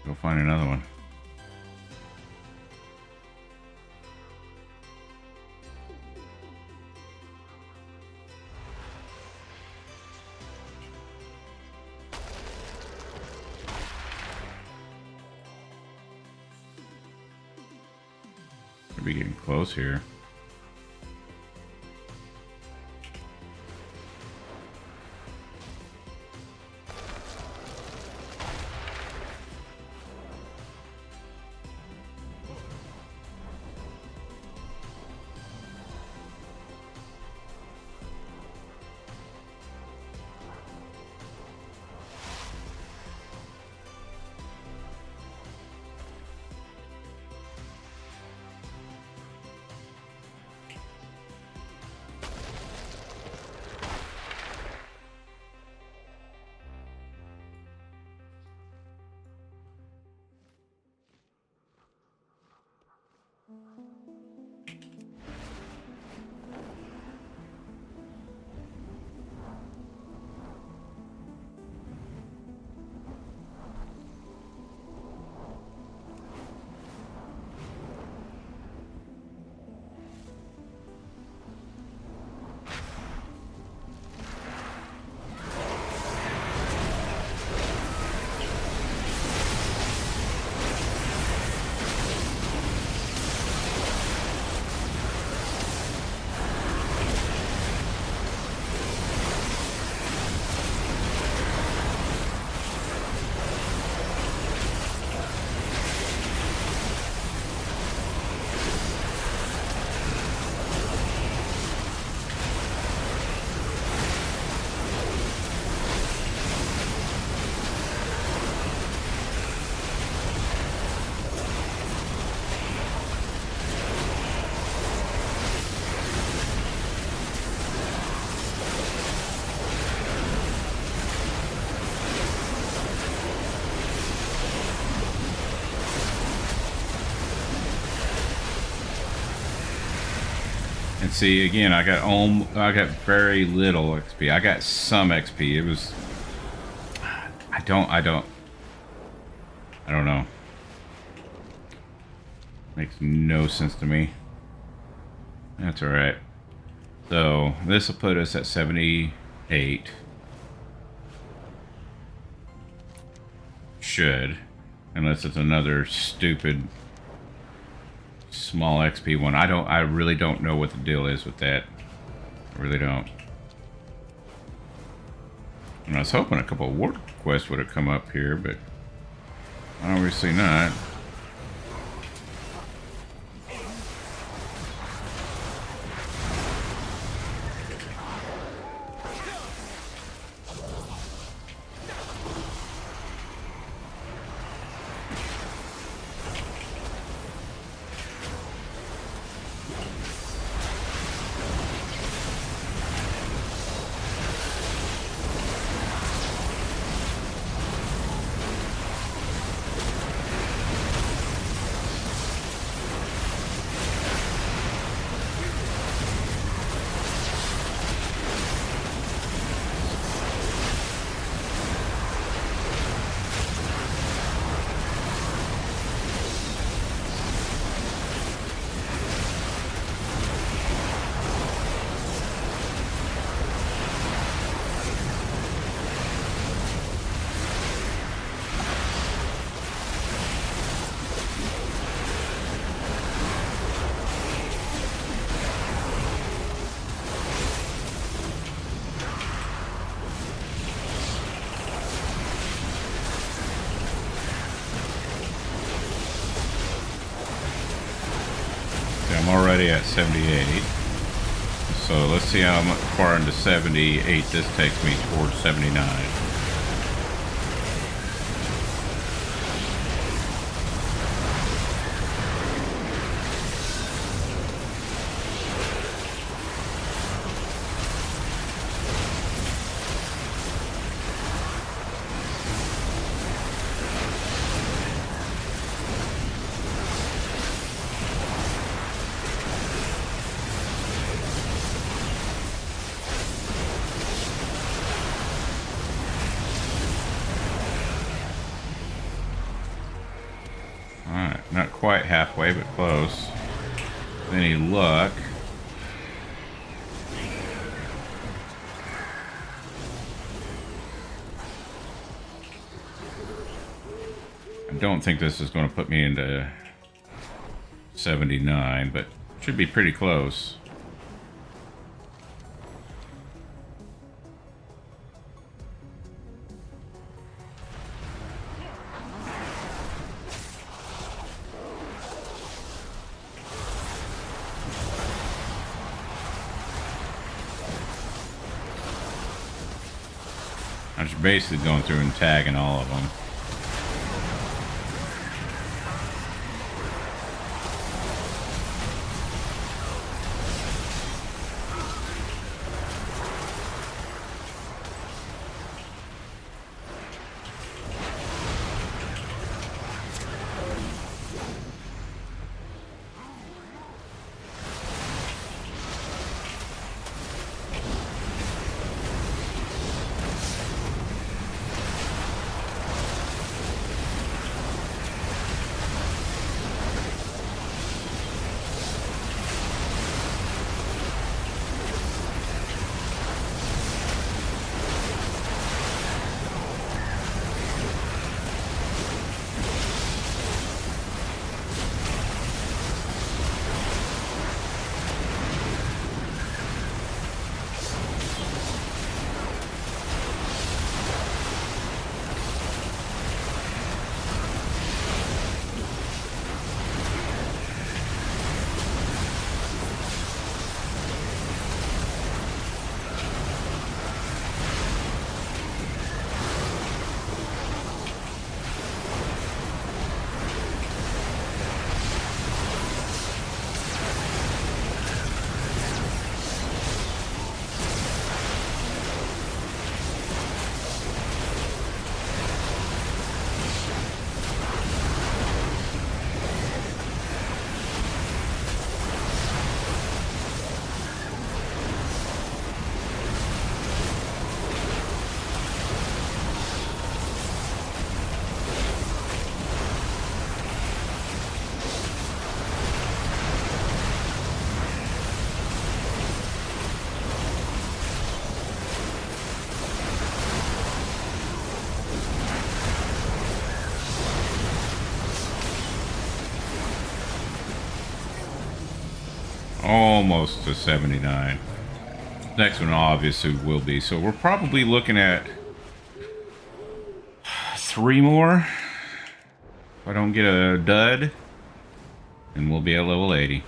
Go find another one. Could be getting close here. And see, again, I got very little XP. I got some XP. It was, I don't know. Makes no sense to me. That's all right. So this will put us at 78. Should, unless it's another stupid small XP one. I really don't know what the deal is with that. I really don't. And I was hoping a couple of war quests would have come up here, but obviously not. I'm already at 78. So let's see how far into 78 this takes me towards 79. quite halfway, but close. Any luck? I don't think this is going to put me into 79, but should be pretty close. I'm just basically going through and tagging all of them. Almost to 79. Next one obviously will be. So we're probably looking at 3 more. If I don't get a dud, and we'll be at level 80.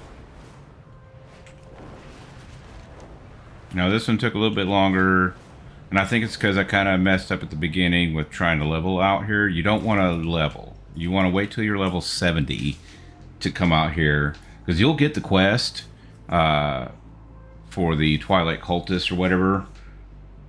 Now this one took a little bit longer, and I think it's because I kind of messed up at the beginning with trying to level out here. You don't want to level. You want to wait till you're level 70 to come out here, because you'll get the quest for the Twilight Cultist or whatever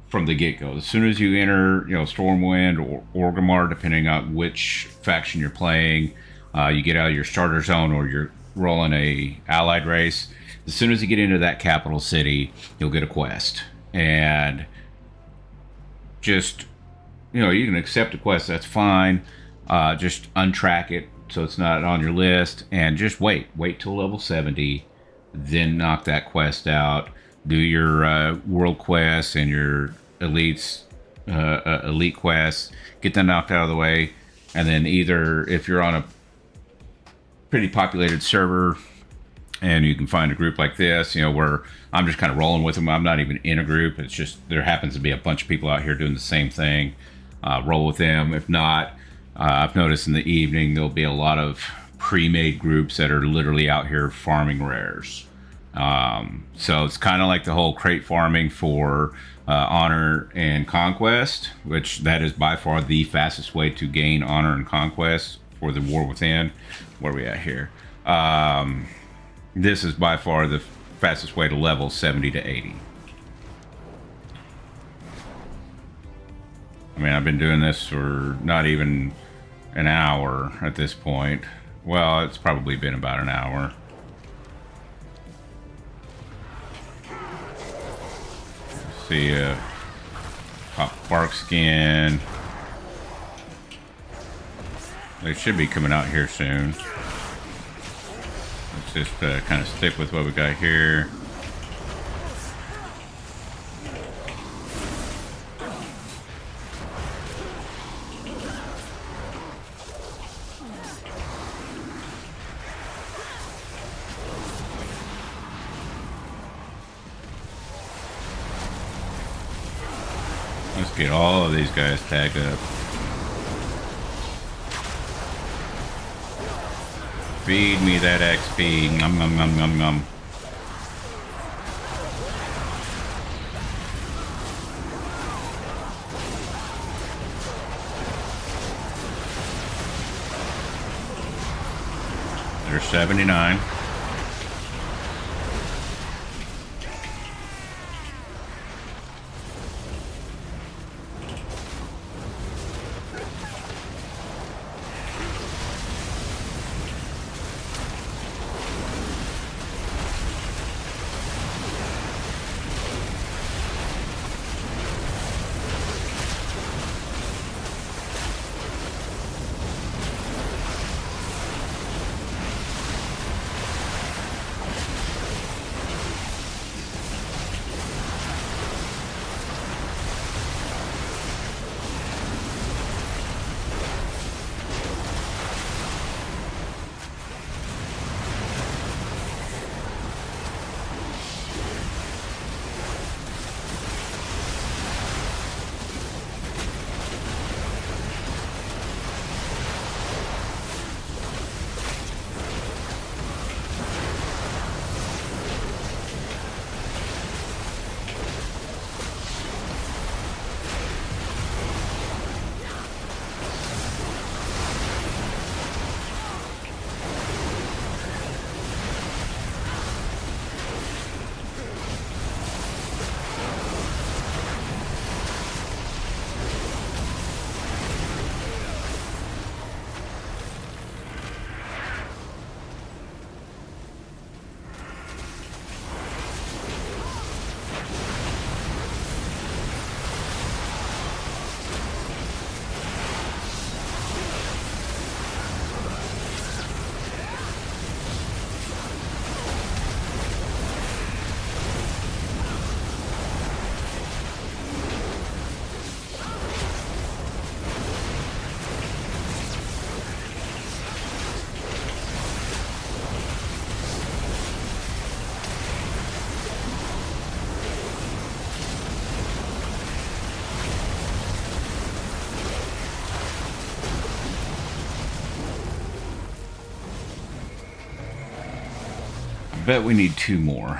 from the get-go. As soon as you enter, Stormwind or Orgrimmar, depending on which faction you're playing, you get out of your starter zone or you're rolling a allied race. As soon as you get into that capital city, you'll get a quest. And just, you can accept a quest, that's fine. Just untrack it so it's not on your list, and just wait till level 70, then knock that quest out. Do your world quests and your elite quests, get them knocked out of the way, and then either if you're on a pretty populated server and you can find a group like this, where I'm just kind of rolling with them. I'm not even in a group. It's just there happens to be a bunch of people out here doing the same thing. Roll with them. If not, I've noticed in the evening there'll be a lot of pre-made groups that are literally out here farming rares. So it's kind of like the whole crate farming for honor and conquest, which that is by far the fastest way to gain honor and conquest for the War Within. Where are we at here? This is by far the fastest way to level 70 to 80. I mean, I've been doing this for not even an hour at this point. Well, it's probably been about an hour. See, pop bark skin. They should be coming out here soon. just kind of stick with what we got here. Let's get all of these guys tagged up. Feed me that XP. Nom nom nom nom nom. There's 79. Bet we need 2 more.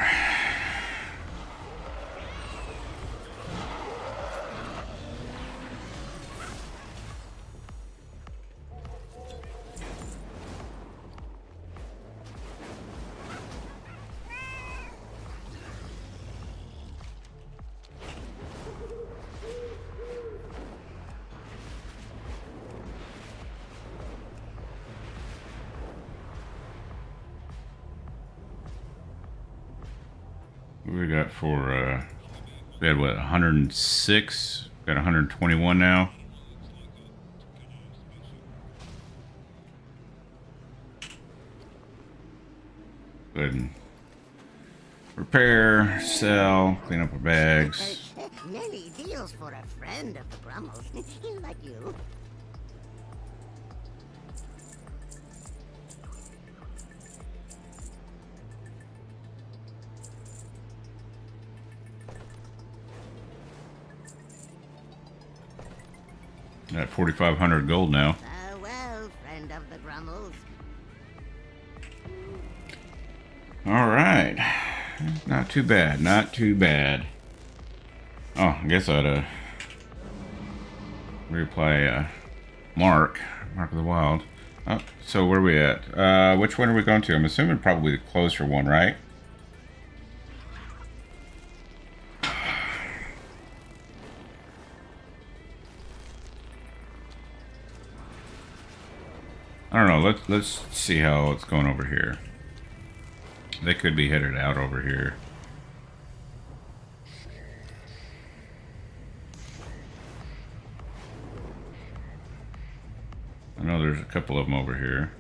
We got for, we had what, 106? Got 121 now. Go ahead and repair, sell, clean up our bags. Many deals for a friend of the Brummels, like you. Got 4,500 gold now. Well, friend of the Brummels. All right, not too bad, not too bad. Oh, I guess I'd reapply Mark of the Wild. Oh, so where are we at? Which one are we going to? I'm assuming probably the closer one, right? I don't know. Let's see how it's going over here. They could be headed out over here. I know there's a couple of them over here.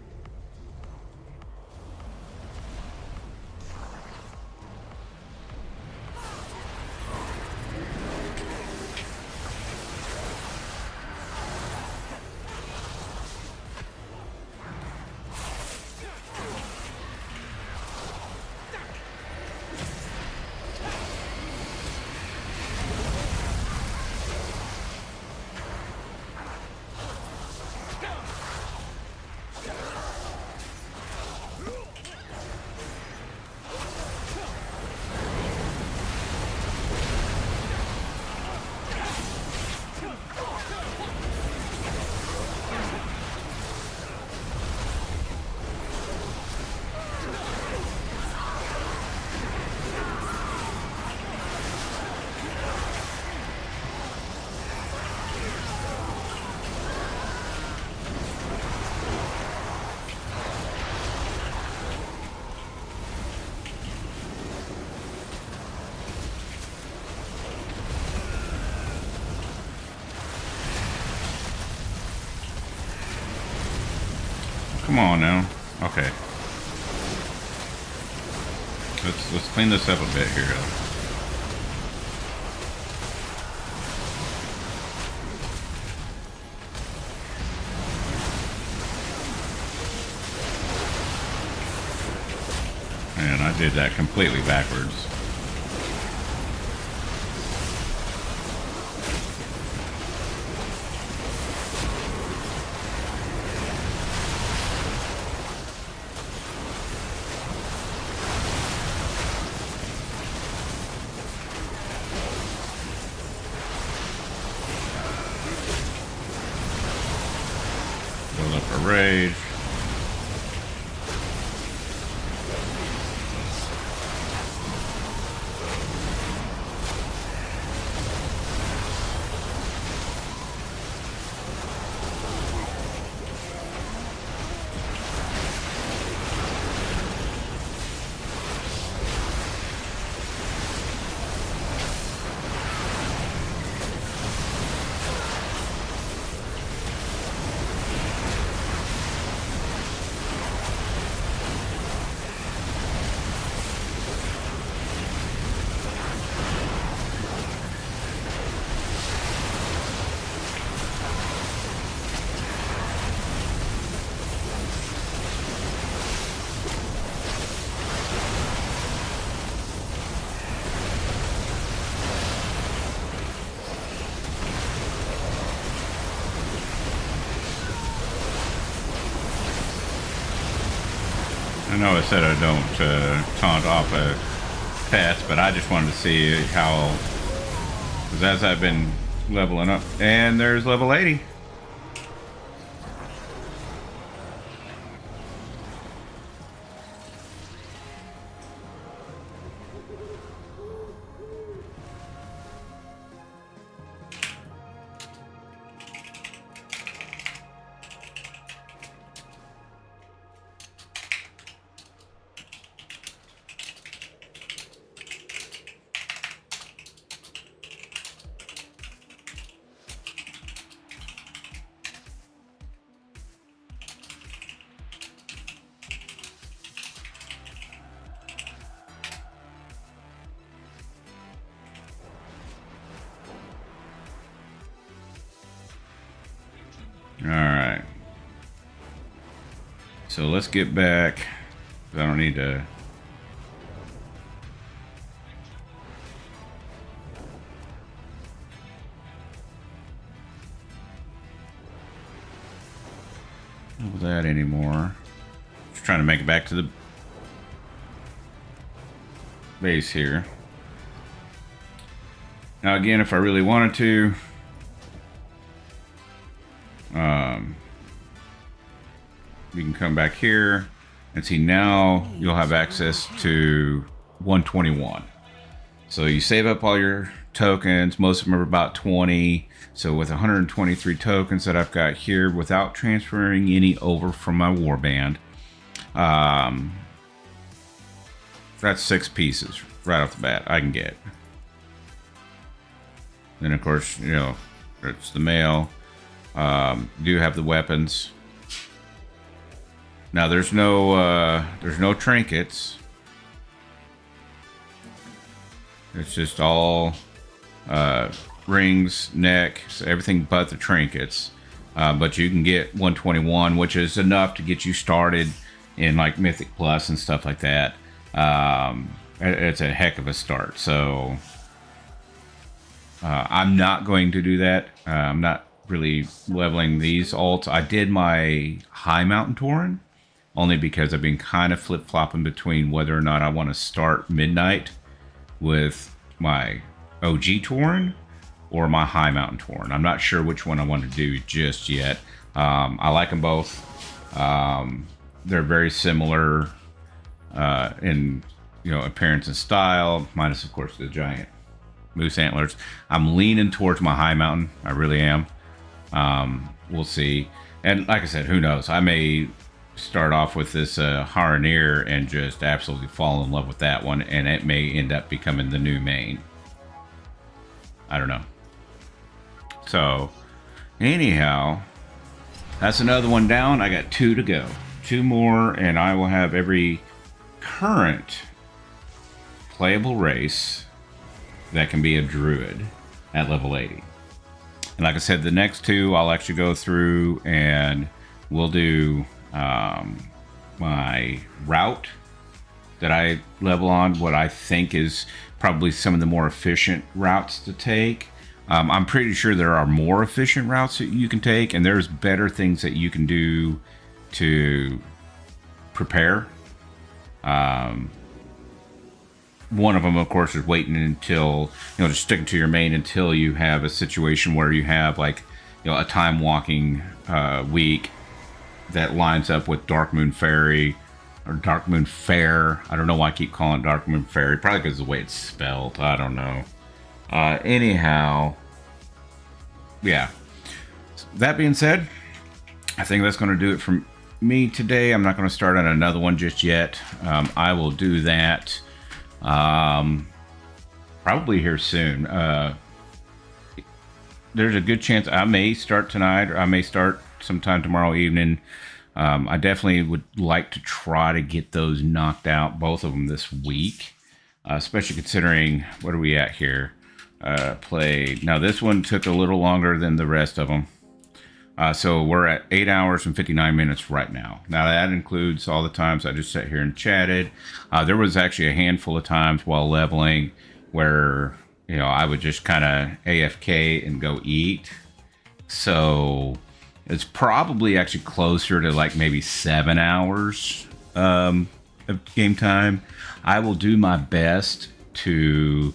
Come on now. Okay. Let's clean this up a bit here. Man, I did that completely backwards. Build up a rage. I know I said I don't taunt off a pest, but I just wanted to see how, because as I've been leveling up, and there's level 80. Alright. So let's get back. I don't need to. Not that anymore. Just trying to make it back to the base here. Now again, if I really wanted to, you can come back here and see now you'll have access to 121. So you save up all your tokens. Most of them are about 20. So with 123 tokens that I've got here without transferring any over from my warband, that's 6 pieces right off the bat I can get. Then of course, you know, it's the mail. Do have the weapons. Now there's no trinkets. It's just all rings, neck, so everything but the trinkets. But you can get 121, which is enough to get you started in like Mythic Plus and stuff like that. It's a heck of a start. So I'm not going to do that. I'm not really leveling these alts. I did my High Mountain Tauren only because I've been kind of flip-flopping between whether or not I want to start Midnight with my OG Tauren or my High Mountain Tauren. I'm not sure which one I want to do just yet. I like them both. They're very similar in, you know, appearance and style, minus of course the giant moose antlers. I'm leaning towards my High Mountain. I really am. We'll see. And like I said, who knows? I may start off with this Harneer and just absolutely fall in love with that one, and it may end up becoming the new main. I don't know. So anyhow, that's another one down. I got 2 to go. 2 more, and I will have every current playable race that can be a druid at level 80. And like I said, the next 2 I'll actually go through and we'll do my route that I level on, what I think is probably some of the more efficient routes to take. I'm pretty sure there are more efficient routes that you can take, and there's better things that you can do to prepare. One of them, of course, is waiting until, just sticking to your main until you have a situation where you have like, a time walking week that lines up with Dark Moon Fairy or Dark Moon Fair. I don't know why I keep calling it Dark Moon Fairy. Probably because of the way it's spelled. I don't know. Anyhow, yeah. That being said, I think that's going to do it for me today. I'm not going to start on another one just yet. I will do that probably here soon. There's a good chance I may start tonight, or I may start sometime tomorrow evening. I definitely would like to try to get those knocked out, both of them this week, especially considering, what are we at here? Played. Now this one took a little longer than the rest of them. So we're at 8 hours and 59 minutes right now. Now that includes all the times I just sat here and chatted. There was actually a handful of times while leveling where, I would just kind of AFK and go eat. So it's probably actually closer to like maybe 7 hours of game time. I will do my best to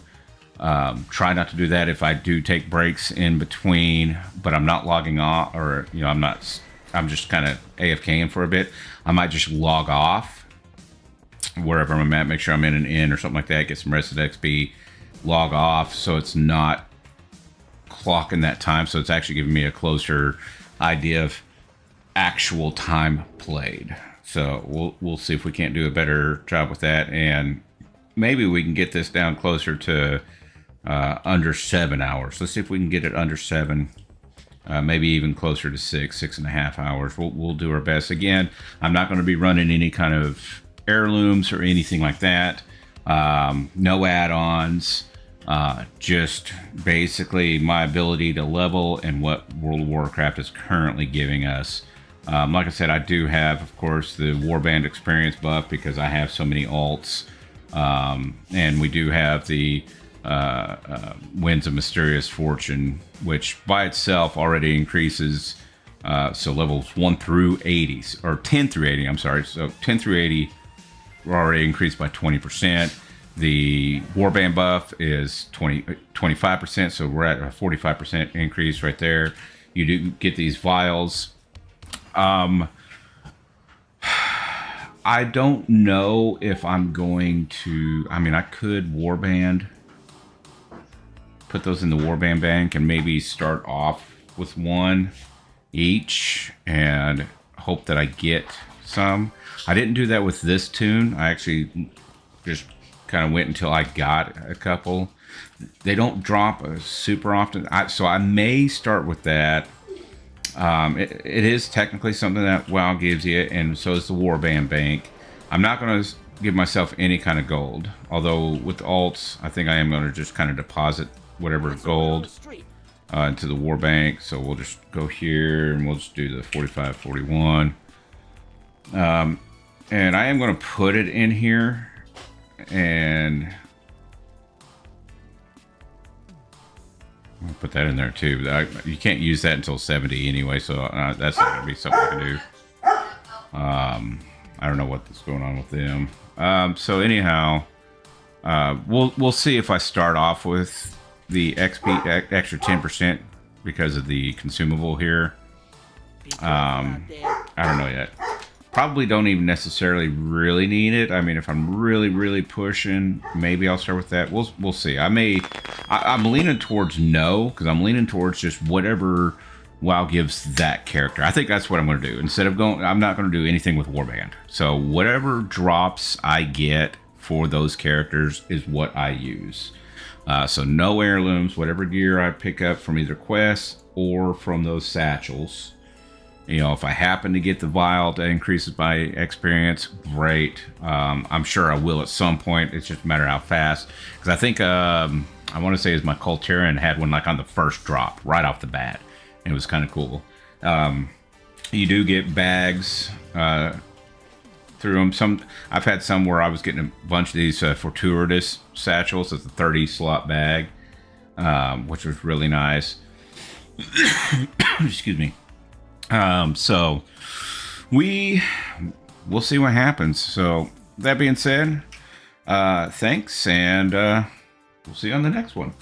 try not to do that if I do take breaks in between, but I'm not logging off, or I'm just kind of AFKing for a bit. I might just log off wherever I'm at, make sure I'm in an inn or something like that, get some rested XP, log off so it's not clocking that time, so it's actually giving me a closer idea of actual time played. So we'll see if we can't do a better job with that, and maybe we can get this down closer to under 7 hours. Let's see if we can get it under 7, maybe even closer to 6.5 hours. We'll do our best. Again, I'm not going to be running any kind of heirlooms or anything like that. No add-ons. Just basically my ability to level and what World of Warcraft is currently giving us. Like I said, I do have, of course, the Warband experience buff because I have so many alts. And we do have the Winds of Mysterious Fortune, which by itself already increases, so levels 1 through 80, or 10 through 80, I'm sorry. So 10 through 80 were already increased by 20%. The Warband buff is 25%, so we're at a 45% increase right there. You do get these vials. I don't know if I'm going to, I could Warband, put those in the Warband bank and maybe start off with 1 each and hope that I get some. I didn't do that with this tune. I actually just kind of went until I got a couple. They don't drop super often, so I may start with that. It is technically something that WoW gives you, and so is the Warband bank. I'm not going to give myself any kind of gold, although with alts, I think I am going to just kind of deposit whatever gold into the war bank. So we'll just go here and we'll just do the 45, 41. And I am going to put it in here, and I'll put that in there too. You can't use that until 70 anyway, so that's not going to be something I can do. I don't know what's going on with them. So anyhow, we'll see if I start off with the XP extra 10% because of the consumable here. I don't know yet. Probably don't even necessarily really need it. I mean, if I'm really pushing, maybe I'll start with that. We'll see. I'm leaning towards no, because I'm leaning towards just whatever WoW gives that character. I think that's what I'm going to do. Instead of I'm not going to do anything with Warband. So whatever drops I get for those characters is what I use. So no heirlooms, whatever gear I pick up from either quests or from those satchels. You know, if I happen to get the vial that increases my experience, great. I'm sure I will at some point. It's just a matter of how fast. Because I think, I want to say is my Colterian had one like on the first drop, right off the bat. It was kind of cool. You do get bags through them. I've had some where I was getting a bunch of these fortuitous satchels. It's a 30 slot bag, which was really nice. Excuse me. So we'll see what happens. So that being said, thanks, and we'll see you on the next one.